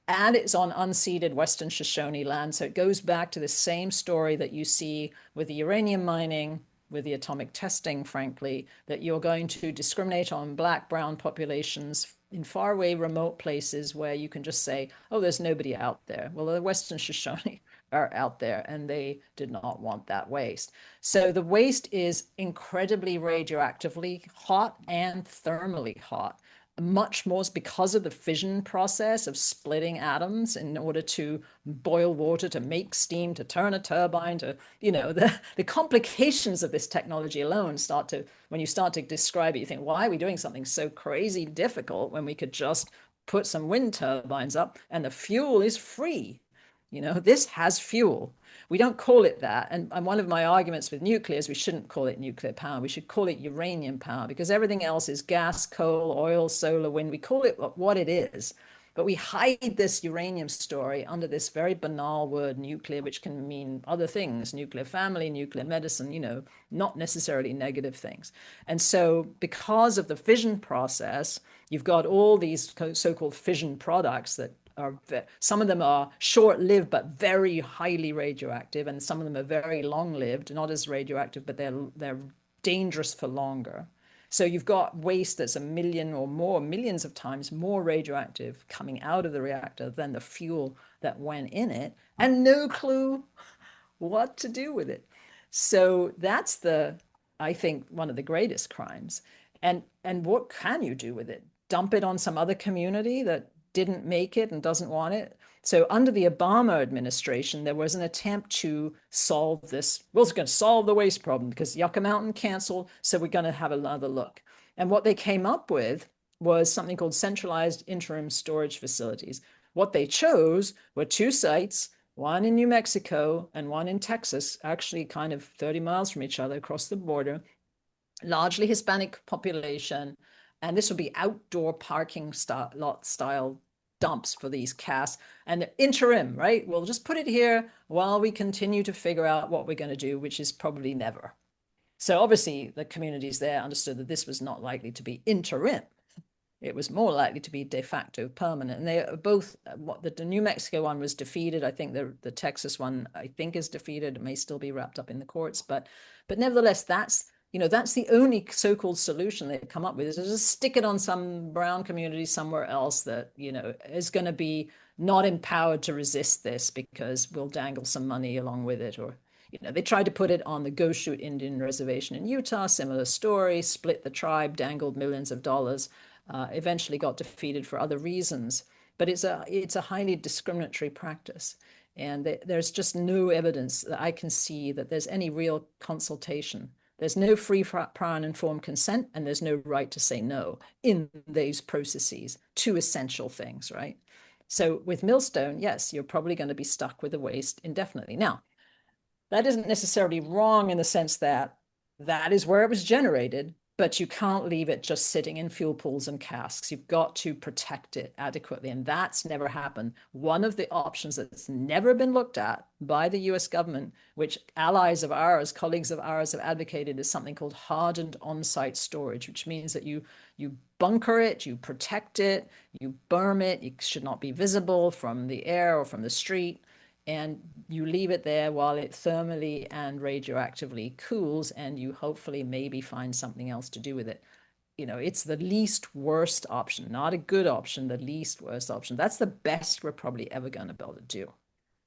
And it's on unceded Western Shoshone land. So it goes back to the same story that you see with the uranium mining, with the atomic testing, frankly, that you're going to discriminate on Black, brown populations in faraway remote places where you can just say, oh, there's nobody out there. Well, the Western Shoshone are out there, and they did not want that waste. So the waste is incredibly radioactively hot and thermally hot. Much more because of the fission process of splitting atoms in order to boil water, to make steam, to turn a turbine, to, the complications of this technology alone when you start to describe it, you think, why are we doing something so crazy difficult when we could just put some wind turbines up and the fuel is free? This has fuel. We don't call it that. And one of my arguments with nuclear is we shouldn't call it nuclear power. We should call it uranium power, because everything else is gas, coal, oil, solar, wind. We call it what it is. But we hide this uranium story under this very banal word nuclear, which can mean other things: nuclear family, nuclear medicine, not necessarily negative things. And so because of the fission process, you've got all these so-called fission products that are, some of them are short-lived but very highly radioactive, and some of them are very long-lived, not as radioactive, but they're dangerous for longer. So you've got waste that's 1 million or more, millions of times more radioactive coming out of the reactor than the fuel that went in it, and no clue what to do with it. So that's I think, one of the greatest crimes. And what can you do with it? Dump it on some other community that didn't make it and doesn't want it? So under the Obama administration, there was an attempt to solve this. We're going to solve the waste problem because Yucca Mountain canceled, so we're going to have another look. And what they came up with was something called centralized interim storage facilities. What they chose were 2 sites, one in New Mexico and one in Texas, actually kind of 30 miles from each other across the border, largely Hispanic population. And this would be outdoor parking lot style dumps for these casts, and interim, right? We'll just put it here while we continue to figure out what we're going to do, which is probably never. So obviously the communities there understood that this was not likely to be interim. It was more likely to be de facto permanent. And they are both, the New Mexico one was defeated. I think the Texas one, I think, is defeated. It may still be wrapped up in the courts, but nevertheless, that's the only so-called solution they've come up with, is to just stick it on some brown community somewhere else that, is going to be not empowered to resist this because we'll dangle some money along with it. Or, they tried to put it on the Goshoot Indian Reservation in Utah, similar story, split the tribe, dangled millions of dollars, eventually got defeated for other reasons. But it's a highly discriminatory practice. And there's just no evidence that I can see that there's any real consultation. There's no free, prior, and informed consent, and there's no right to say no in these processes. 2 essential things, right? So with Millstone, yes, you're probably going to be stuck with the waste indefinitely. Now, that isn't necessarily wrong in the sense that that is where it was generated, but you can't leave it just sitting in fuel pools and casks. You've got to protect it adequately, and that's never happened. One of the options that's never been looked at by the US government, which allies of ours, colleagues of ours have advocated, is something called hardened on-site storage, which means that you bunker it, you protect it, you berm it, it should not be visible from the air or from the street, and you leave it there while it thermally and radioactively cools, and you hopefully maybe find something else to do with it. It's the least worst option, not a good option, the least worst option. That's the best we're probably ever going to be able to do.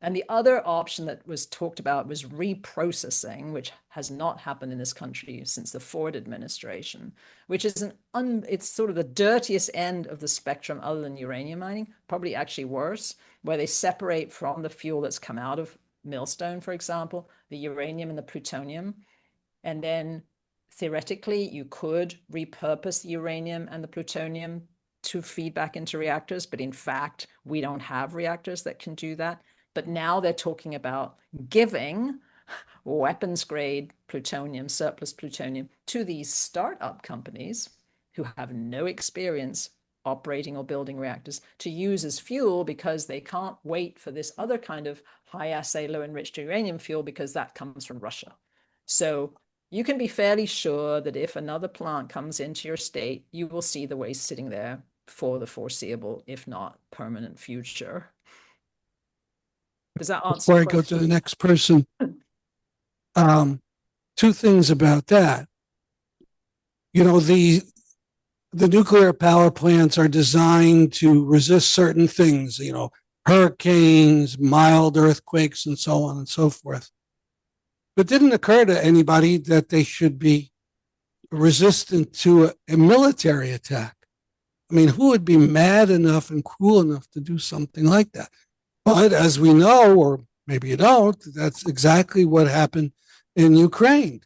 And the other option that was talked about was reprocessing, which has not happened in this country since the Ford administration, which is it's sort of the dirtiest end of the spectrum other than uranium mining, probably actually worse, where they separate from the fuel that's come out of Millstone, for example, the uranium and the plutonium. And then theoretically, you could repurpose the uranium and the plutonium to feed back into reactors. But in fact, we don't have reactors that can do that. But now they're talking about giving weapons grade plutonium, surplus plutonium, to these startup companies who have no experience operating or building reactors to use as fuel, because they can't wait for this other kind of high assay, low enriched uranium fuel, because that comes from Russia. So you can be fairly sure that if another plant comes into your state, you will see the waste sitting there for the foreseeable, if not permanent future. Does that answer? Before I go to the next person, 2 things about that. The nuclear power plants are designed to resist certain things, hurricanes, mild earthquakes, and so on and so forth. But it didn't occur to anybody that they should be resistant to a military attack. I mean, who would be mad enough and cruel enough to do something like that? But as we know, or maybe you don't, that's exactly what happened in Ukraine.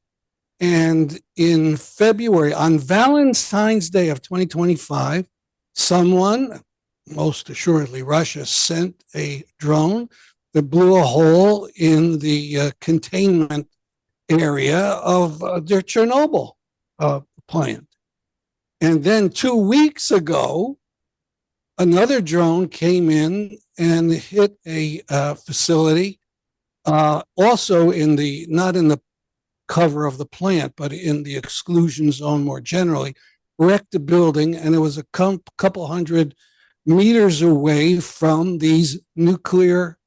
And in February, on Valentine's Day of 2025, someone, most assuredly Russia, sent a drone that blew a hole in the containment area of their Chernobyl plant. And then 2 weeks ago, another drone came in and hit a facility, also in the, not in the cover of the plant, but in the exclusion zone more generally, wrecked the building, and it was a couple hundred meters away from these nuclear,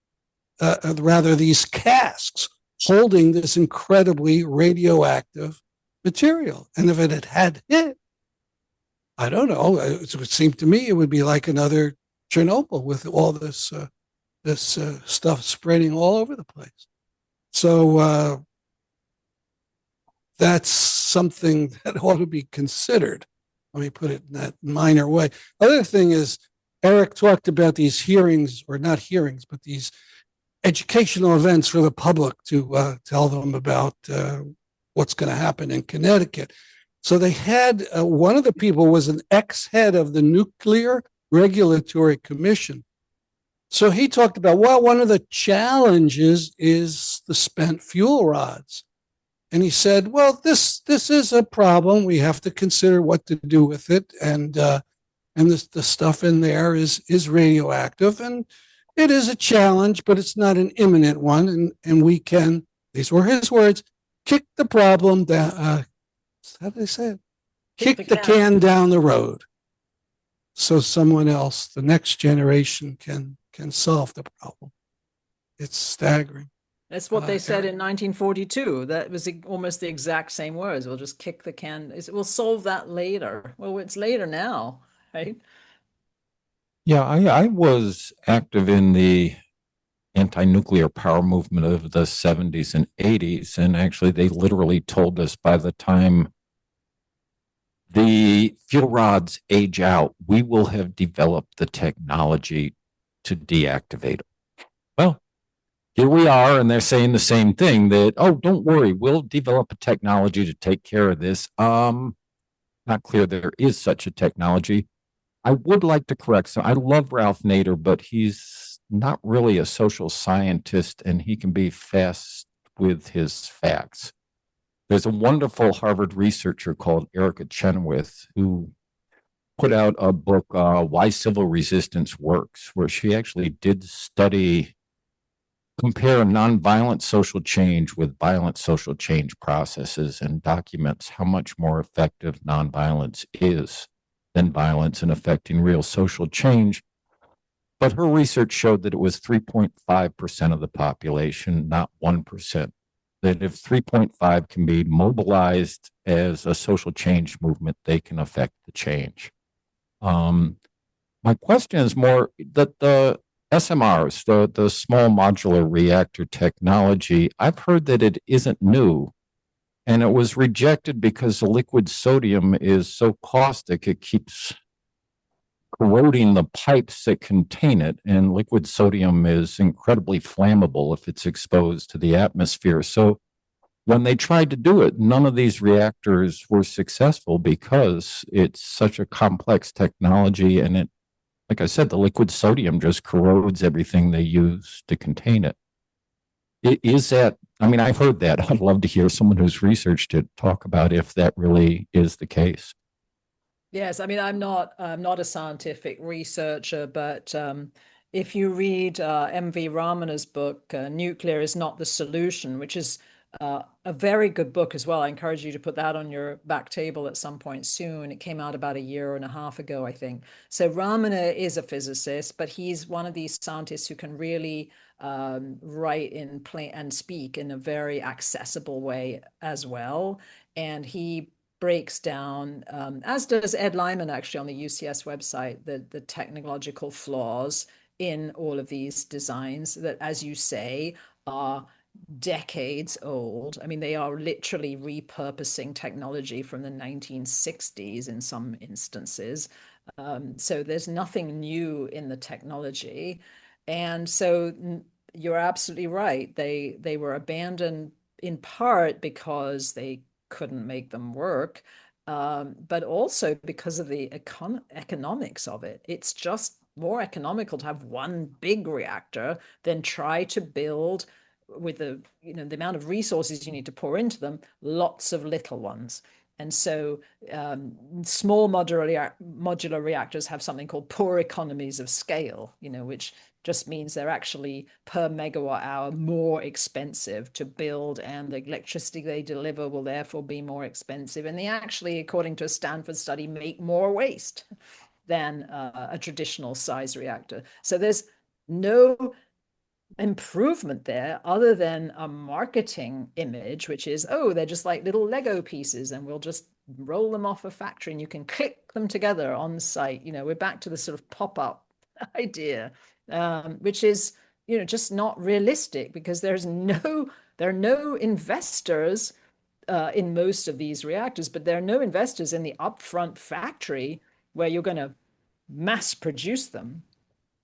rather these casks holding this incredibly radioactive material. And if it had hit, I don't know, it would seem to me it would be like another Chernobyl with all this stuff spreading all over the place. So that's something that ought to be considered. Let me put it in that minor way. Other thing is, Eric talked about these hearings, or not hearings, but these educational events for the public to tell them about what's going to happen in Connecticut. So they had, one of the people was an ex-head of the Nuclear Regulatory Commission. So he talked about, well, one of the challenges is the spent fuel rods. And he said, well, this is a problem. We have to consider what to do with it. And the stuff in there is radioactive. And it is a challenge, but it's not an imminent one. And we can, these were his words, kick the problem down. How do they say it? Kick the can down the road. So someone else, the next generation, can solve the problem. It's staggering. That's what they said in 1942. That was almost the exact same words. We'll just kick the can. We'll solve that later. Well, it's later now, right? Yeah, I was active in the anti-nuclear power movement of the 70s and 80s. And actually, they literally told us by the time the fuel rods age out, we will have developed the technology to deactivate them. Well, here we are, and they're saying the same thing, that, oh, don't worry, we'll develop a technology to take care of this. Not clear there is such a technology. I would like to correct. So I love Ralph Nader, but he's not really a social scientist, and he can be fast with his facts. There's a wonderful Harvard researcher called Erica Chenoweth who put out a book, Why Civil Resistance Works, where she actually did compare nonviolent social change with violent social change processes, and documents how much more effective nonviolence is than violence in affecting real social change. But her research showed that it was 3.5% of the population, not 1%. That if 3.5 can be mobilized as a social change movement, they can affect the change. My question is more that the SMRs, the small modular reactor technology, I've heard that it isn't new, and it was rejected because the liquid sodium is so caustic, it keeps corroding the pipes that contain it, and liquid sodium is incredibly flammable if it's exposed to the atmosphere. So when they tried to do it, none of these reactors were successful because it's such a complex technology, and it, like I said, the liquid sodium just corrodes everything they use to contain it. Is that, I mean, I've heard that. I'd love to hear someone who's researched it talk about if that really is the case. Yes, I mean, I'm not a scientific researcher, but if you read M.V. Ramana's book, Nuclear is Not the Solution, which is a very good book as well. I encourage you to put that on your back table at some point soon. It came out about a year and a half ago, I think. So Ramana is a physicist, but he's one of these scientists who can really write in plain and speak in a very accessible way as well. And he breaks down, as does Ed Lyman actually on the UCS website, the technological flaws in all of these designs that, as you say, are decades old. I mean, they are literally repurposing technology from the 1960s in some instances. So there's nothing new in the technology. And so you're absolutely right. They were abandoned in part because they couldn't make them work. but also because of the economics of it. It's just more economical to have one big reactor than try to build, with the amount of resources you need to pour into them, lots of little ones. And so small modular reactors have something called poor economies of scale, which just means they're actually per megawatt hour more expensive to build, and the electricity they deliver will therefore be more expensive. And they actually, according to a Stanford study, make more waste than a traditional size reactor. So there's no improvement there other than a marketing image, which is, oh, they're just like little Lego pieces and we'll just roll them off a factory and you can click them together on site. We're back to the sort of pop-up idea, which is, just not realistic, because there are no investors in most of these reactors, but there are no investors in the upfront factory where you're going to mass produce them.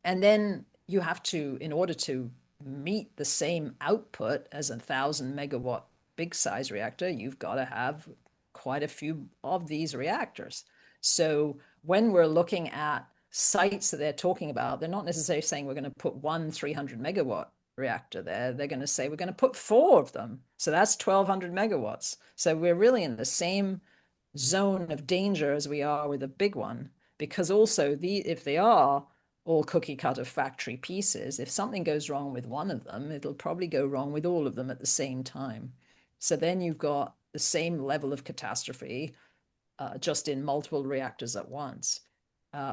And then you have to, in order to meet the same output as 1,000 megawatt big size reactor, you've got to have quite a few of these reactors. So when we're looking at sites that they're talking about, they're not necessarily saying we're going to put one 300 megawatt reactor there. They're going to say we're going to put 4 of them. So that's 1,200 megawatts. So we're really in the same zone of danger as we are with a big one, because also if they are all cookie cutter factory pieces, if something goes wrong with one of them, it'll probably go wrong with all of them at the same time. So then you've got the same level of catastrophe, just in multiple reactors at once,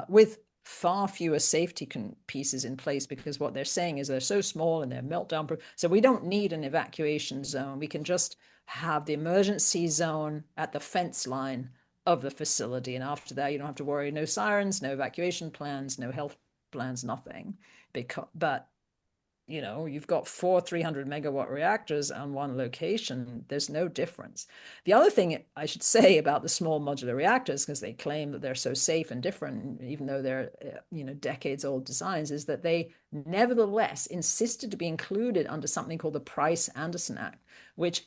with far fewer safety pieces in place, because what they're saying is they're so small and they're meltdown proof. So we don't need an evacuation zone. We can just have the emergency zone at the fence line of the facility. And after that, you don't have to worry, no sirens, no evacuation plans, no health plans, nothing. But you've got 4 300 megawatt reactors on one location. There's no difference. The other thing I should say about the small modular reactors, because they claim that they're so safe and different, even though they're decades old designs, is that they nevertheless insisted to be included under something called the Price-Anderson Act, which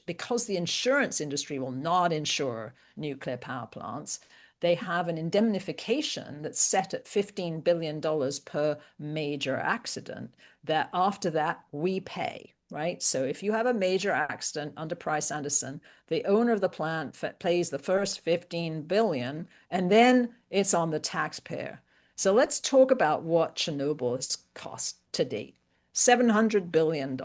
because the insurance industry will not insure nuclear power plants, they have an indemnification that's set at $15 billion per major accident, that after that we pay, right? So if you have a major accident under Price-Anderson, the owner of the plant pays the first 15 billion, and then it's on the taxpayer. So let's talk about what Chernobyl has cost to date. $700 billion.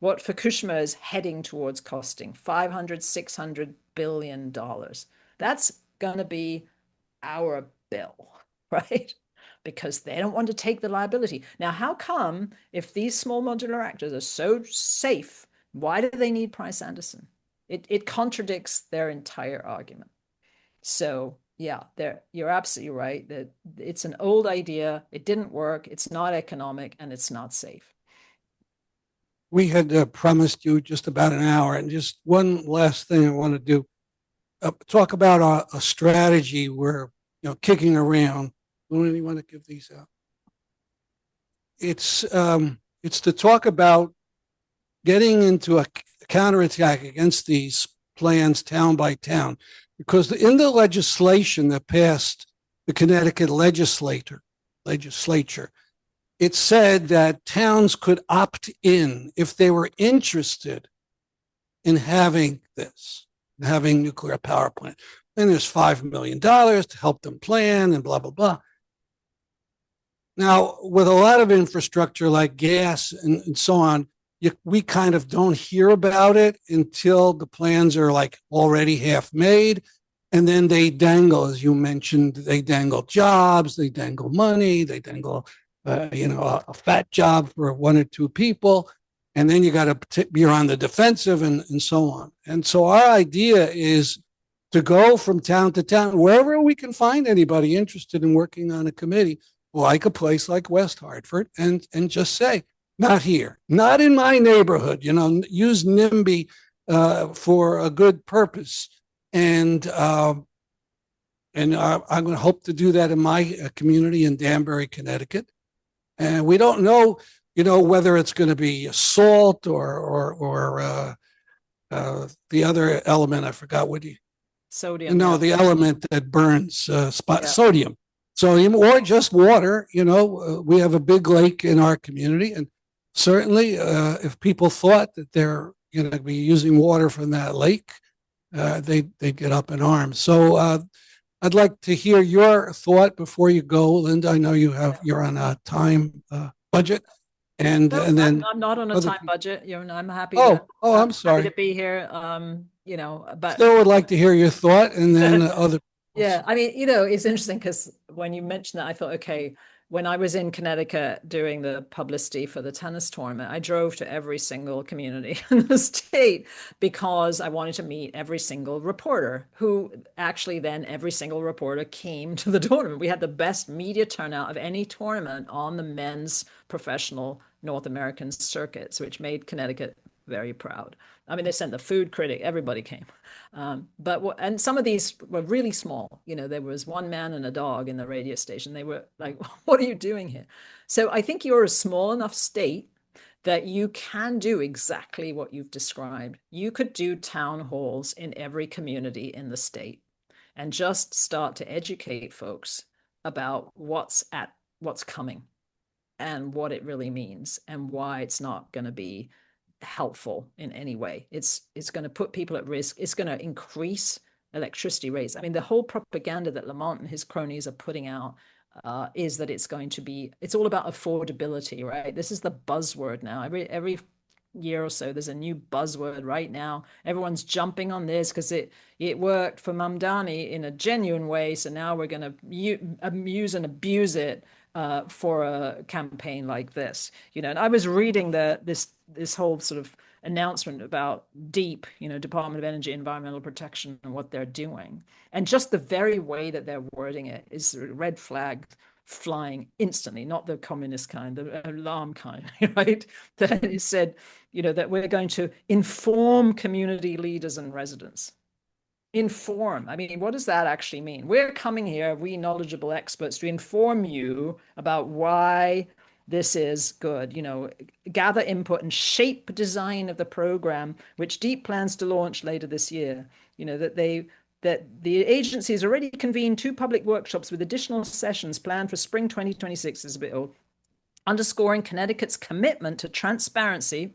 What Fukushima is heading towards costing, $500-600 billion. That's going to be our bill, right? Because they don't want to take the liability. Now, how come, if these small modular reactors are so safe, why do they need Price-Anderson? It contradicts their entire argument. So yeah, you're absolutely right that it's an old idea. It didn't work. It's not economic, and it's not safe. We had promised you just about an hour, and just one last thing I want to do. Talk about a strategy we're kicking around. Don't you want to give these out? It's to talk about getting into a counterattack against these plans town by town, because in the legislation that passed the Connecticut legislature, it said that towns could opt in if they were interested in having nuclear power plant. And there's $5 million to help them plan and blah, blah, blah. Now, with a lot of infrastructure like gas and so on, we kind of don't hear about it until the plans are like already half made. And then they dangle, as you mentioned, they dangle jobs, they dangle money, they dangle, a fat job for 1 or 2 people. And then you got to be on the defensive and so on. And so our idea is to go from town to town, wherever we can find anybody interested in working on a committee, like a place like West Hartford, and just say, not here, not in my neighborhood, use NIMBY for a good purpose. And I'm going to hope to do that in my community in Danbury, Connecticut. And we don't know, whether it's going to be salt or the other element. I forgot what Sodium. No, Yeah. the element that burns Yeah. sodium, or just water. We have a big lake in our community, and certainly, if people thought that they're going to be using water from that lake, they'd get up in arms. So I'd like to hear your thought before you go, Linda. I know you're on a time budget, and No, then I'm not on a other time people- budget. I'm happy Oh, to. I'm happy sorry. to be here. But Still would like to hear your thought, and then other. yeah, I mean, it's interesting because when you mentioned that, I thought, okay, when I was in Connecticut doing the publicity for the tennis tournament, I drove to every single community in the state because I wanted to meet every single reporter, who actually then every single reporter came to the tournament. We had the best media turnout of any tournament on the men's professional North American circuits, which made Connecticut very proud. I mean, they sent the food critic, everybody came. And some of these were really small. There was one man and a dog in the radio station. They were like, what are you doing here? So I think you're a small enough state that you can do exactly what you've described. You could do town halls in every community in the state and just start to educate folks about what's coming and what it really means and why it's not going to be helpful in any way. It's going to put people at risk. It's going to increase electricity rates. I mean, the whole propaganda that Lamont and his cronies are putting out is that it's all about affordability, right? This is the buzzword now. Every year or so, there's a new buzzword right now. Everyone's jumping on this because it worked for Mamdani in a genuine way. So now we're going to use and abuse it for a campaign like this. And I was reading this whole sort of announcement about DEEP, Department of Energy Environmental Protection, and what they're doing. And just the very way that they're wording it is a red flag flying instantly, not the communist kind, the alarm kind, right? That it said, that we're going to inform community leaders and residents. Inform. I mean, what does that actually mean? We're coming here, we knowledgeable experts, to inform you about why this is good. Gather input and shape design of the program, which DEEP plans to launch later this year. That the agency has already convened 2 public workshops with additional sessions planned for spring 2026 as a bill, underscoring Connecticut's commitment to transparency,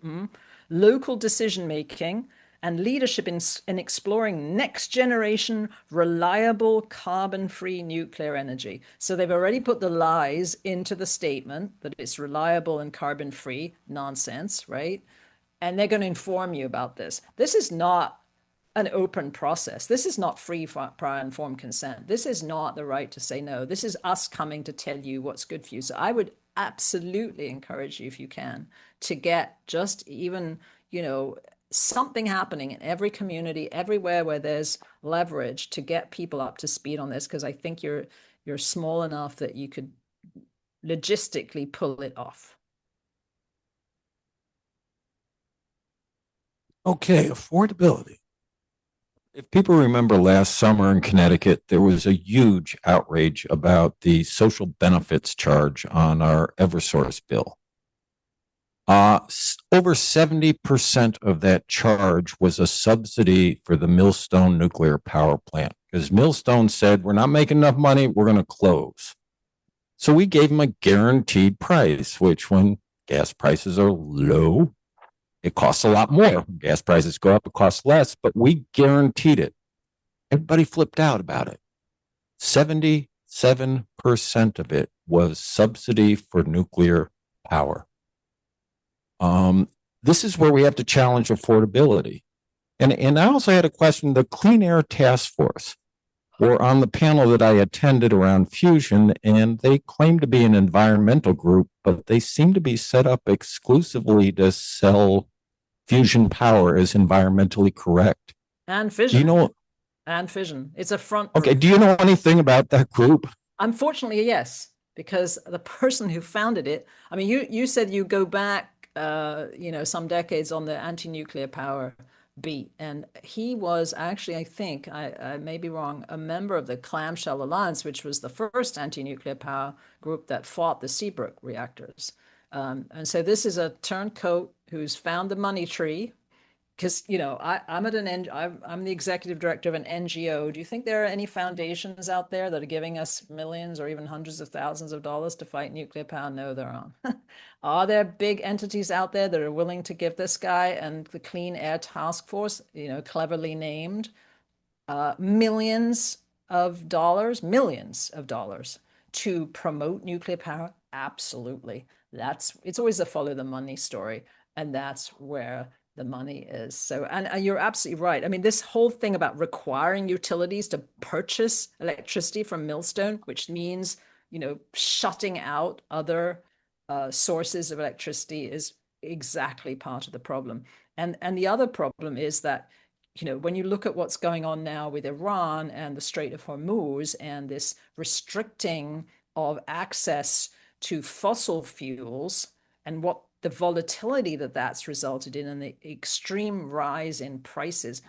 local decision-making, and leadership in exploring next generation reliable carbon-free nuclear energy. So they've already put the lies into the statement that it's reliable and carbon-free. Nonsense, right? And they're going to inform you about this. This is not an open process. This is not free prior informed consent. This is not the right to say no. This is us coming to tell you what's good for you. So I would absolutely encourage you, if you can, to get just even, something happening in every community, everywhere where there's leverage, to get people up to speed on this, because I think you're small enough that you could logistically pull it off. Okay, affordability. If people remember last summer in Connecticut, there was a huge outrage about the social benefits charge on our Eversource bill. Over 70% of that charge was a subsidy for the Millstone nuclear power plant, because Millstone said, we're not making enough money, we're going to close. So we gave them a guaranteed price, which when gas prices are low, it costs a lot more. Gas prices go up, it costs less, but we guaranteed it. Everybody flipped out about it. 77% of it was subsidy for nuclear power. This is where we have to challenge affordability. And I also had a question. The Clean Air Task Force were on the panel that I attended around fusion, and they claim to be an environmental group, but they seem to be set up exclusively to sell fusion power as environmentally correct. And fission. Do you know? And fission. It's a front Okay. group. Do you know anything about that group? Unfortunately, yes, because the person who founded it, I mean, you said you go back, some decades on the anti-nuclear power beat, and he was actually, I think, I may be wrong, a member of the Clamshell Alliance, which was the first anti-nuclear power group that fought the Seabrook reactors. And so this is a turncoat who's found the money tree because I'm at I'm the executive director of an NGO. Do you think there are any foundations out there that are giving us millions or even hundreds of thousands of dollars to fight nuclear power? No, there aren't. Are there big entities out there that are willing to give this guy and the Clean Air Task Force, cleverly named, millions of dollars to promote nuclear power? Absolutely. It's always a follow the money story, and that's where the money is. So, and you're absolutely right. I mean, this whole thing about requiring utilities to purchase electricity from Millstone, which means shutting out other sources of electricity, is exactly part of the problem. And the other problem is that when you look at what's going on now with Iran and the Strait of Hormuz and this restricting of access to fossil fuels and what the volatility that's resulted in and the extreme rise in prices,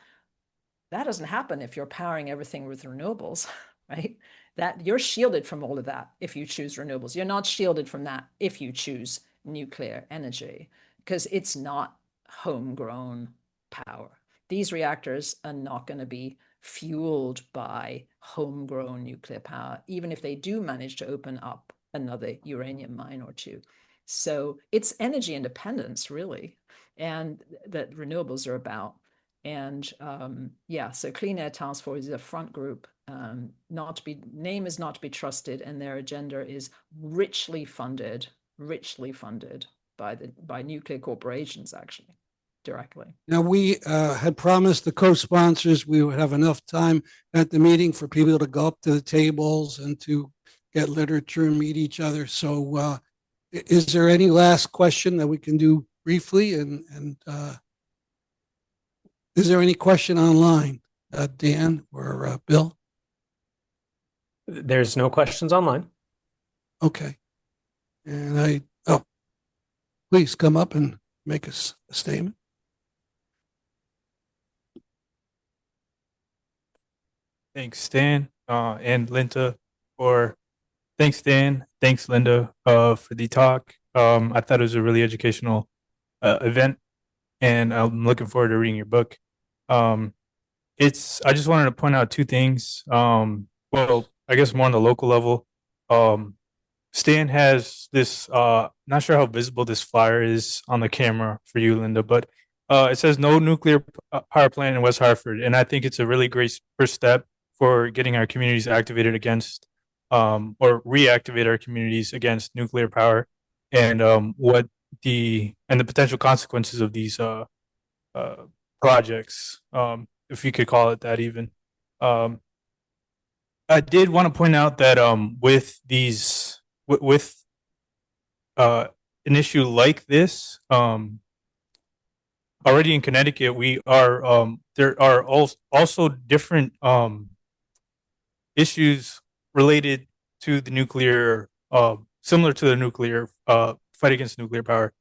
that doesn't happen if you're powering everything with renewables, right? That you're shielded from all of that if you choose renewables. You're not shielded from that if you choose nuclear energy, because it's not homegrown power. These reactors are not going to be fueled by homegrown nuclear power, even if they do manage to open up another uranium mine or two. So it's energy independence, really, and that renewables are about. And so Clean Air Task Force is a front group, name is not to be trusted, and their agenda is richly funded by nuclear corporations, actually, directly. Now, we had promised the co-sponsors we would have enough time at the meeting for people to go up to the tables and to get literature and meet each other. So is there any last question that we can do briefly? And is there any question online, Dan or Bill? There's no questions online. Okay. And please come up and make a statement. Thanks, Dan and Linda. Thanks, Dan. Thanks, Linda, for the talk. I thought it was a really educational event, and I'm looking forward to reading your book. I just wanted to point out two things. Well, I guess more on the local level. Stan has this, not sure how visible this flyer is on the camera for you, Linda, but it says no nuclear power plant in West Hartford. And I think it's a really great first step for getting our communities activated against, or reactivate our communities against nuclear power, and the potential consequences of these projects, if you could call it that even. I did want to point out that with an issue like this, already in Connecticut, we are there are also different issues related to the nuclear, similar to the nuclear fight against nuclear power,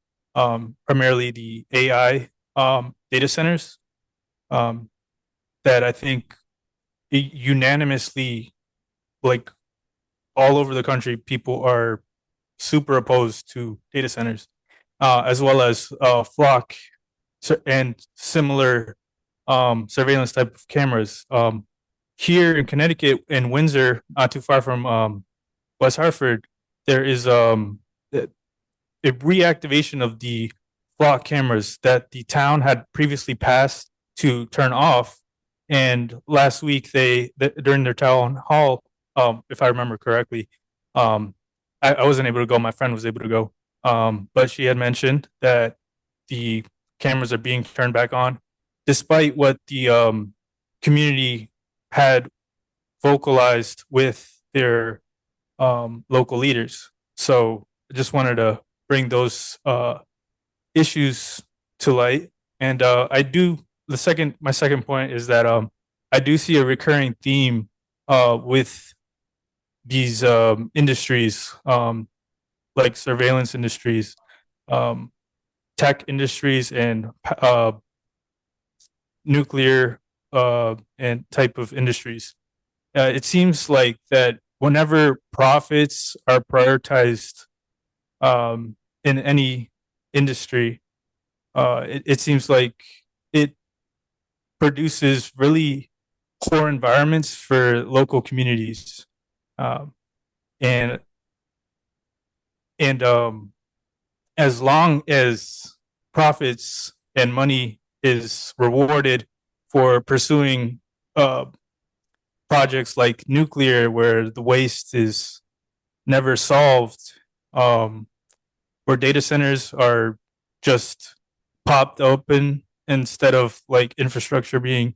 primarily the AI data centers, that I think unanimously, like all over the country, people are super opposed to data centers, as well as flock and similar surveillance type of cameras. Here in Connecticut, in Windsor, not too far from West Hartford, there is a reactivation of the flock cameras that the town had previously passed to turn off. And last week, during their town hall, if I remember correctly, I wasn't able to go. My friend was able to go, but she had mentioned that the cameras are being turned back on, despite what the community had vocalized with their local leaders. So I just wanted to bring those issues to light. And my second point is that I do see a recurring theme with these industries, like surveillance industries, tech industries, and nuclear and type of industries. It seems like that whenever profits are prioritized in any industry, it seems like it produces really poor environments for local communities. Um, and as long as profits and money is rewarded for pursuing projects like nuclear, where the waste is never solved, where data centers are just popped open instead of like infrastructure being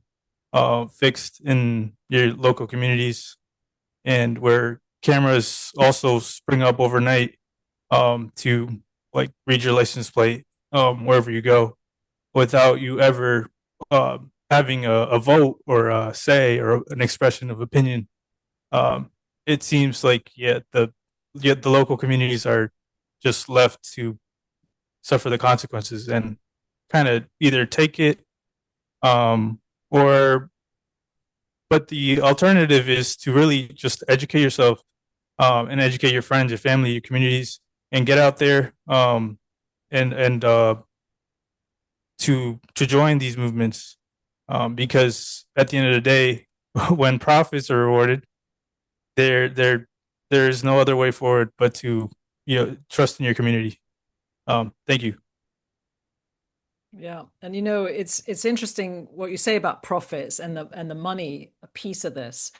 fixed in your local communities, and where cameras also spring up overnight to like read your license plate wherever you go without you ever having a vote or a say or an expression of opinion. It seems like the local communities are just left to suffer the consequences and kind of either take it or but the alternative is to really just educate yourself and educate your friends, your family, your communities, and get out there and to join these movements because at the end of the day, when profits are rewarded, there is no other way forward but to trust in your community. Thank you. Yeah, and it's interesting what you say about profits and the money piece of this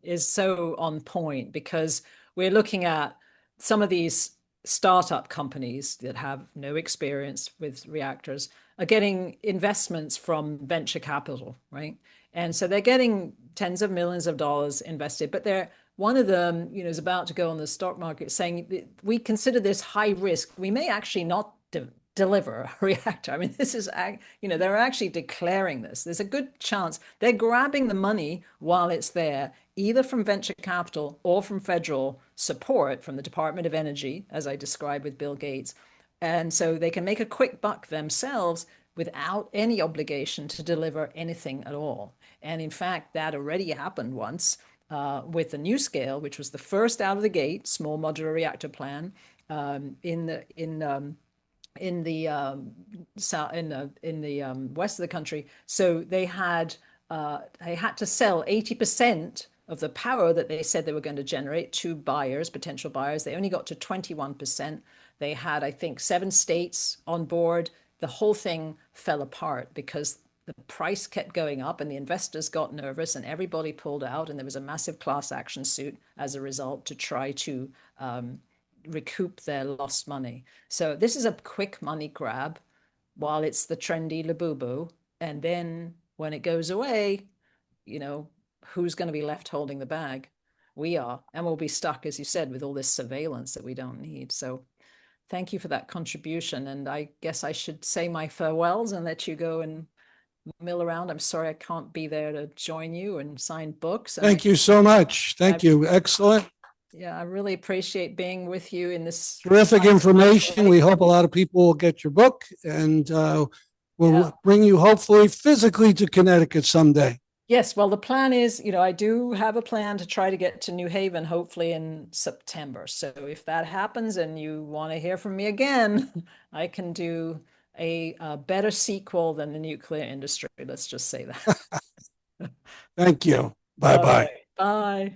is so on point, because we're looking at some of these startup companies that have no experience with reactors are getting investments from venture capital, right? And so they're getting tens of millions of dollars invested, but one of them, is about to go on the stock market saying, we consider this high risk. We may actually not deliver a reactor. I mean, this is, they're actually declaring this. There's a good chance they're grabbing the money while it's there, either from venture capital or from federal support from the Department of Energy, as I described with Bill Gates. And so they can make a quick buck themselves without any obligation to deliver anything at all. And in fact, that already happened once with the NuScale, which was the first out of the gate small modular reactor plan in the west of the country. So they had to sell 80% of the power that they said they were going to generate to buyers, potential buyers. They only got to 21%. They had, I think, 7 states on board. The whole thing fell apart because the price kept going up and the investors got nervous and everybody pulled out, and there was a massive class action suit as a result to try to recoup their lost money. So this is a quick money grab while it's the trendy labubu, and then when it goes away, who's going to be left holding the bag? We are, and we'll be stuck, as you said, with all this surveillance that we don't need. So thank you for that contribution, and I guess I should say my farewells and let you go and mill around. I'm sorry I can't be there to join you and sign books. Thank you so much. Thank you. Excellent. Yeah, I really appreciate being with you in this terrific information. We hope a lot of people will get your book, and we'll bring you hopefully physically to Connecticut someday. Yes, well, the plan is, I do have a plan to try to get to New Haven, hopefully in September. So if that happens and you want to hear from me again, I can do a better sequel than the nuclear industry. Let's just say that. Thank you. Bye-bye. Bye.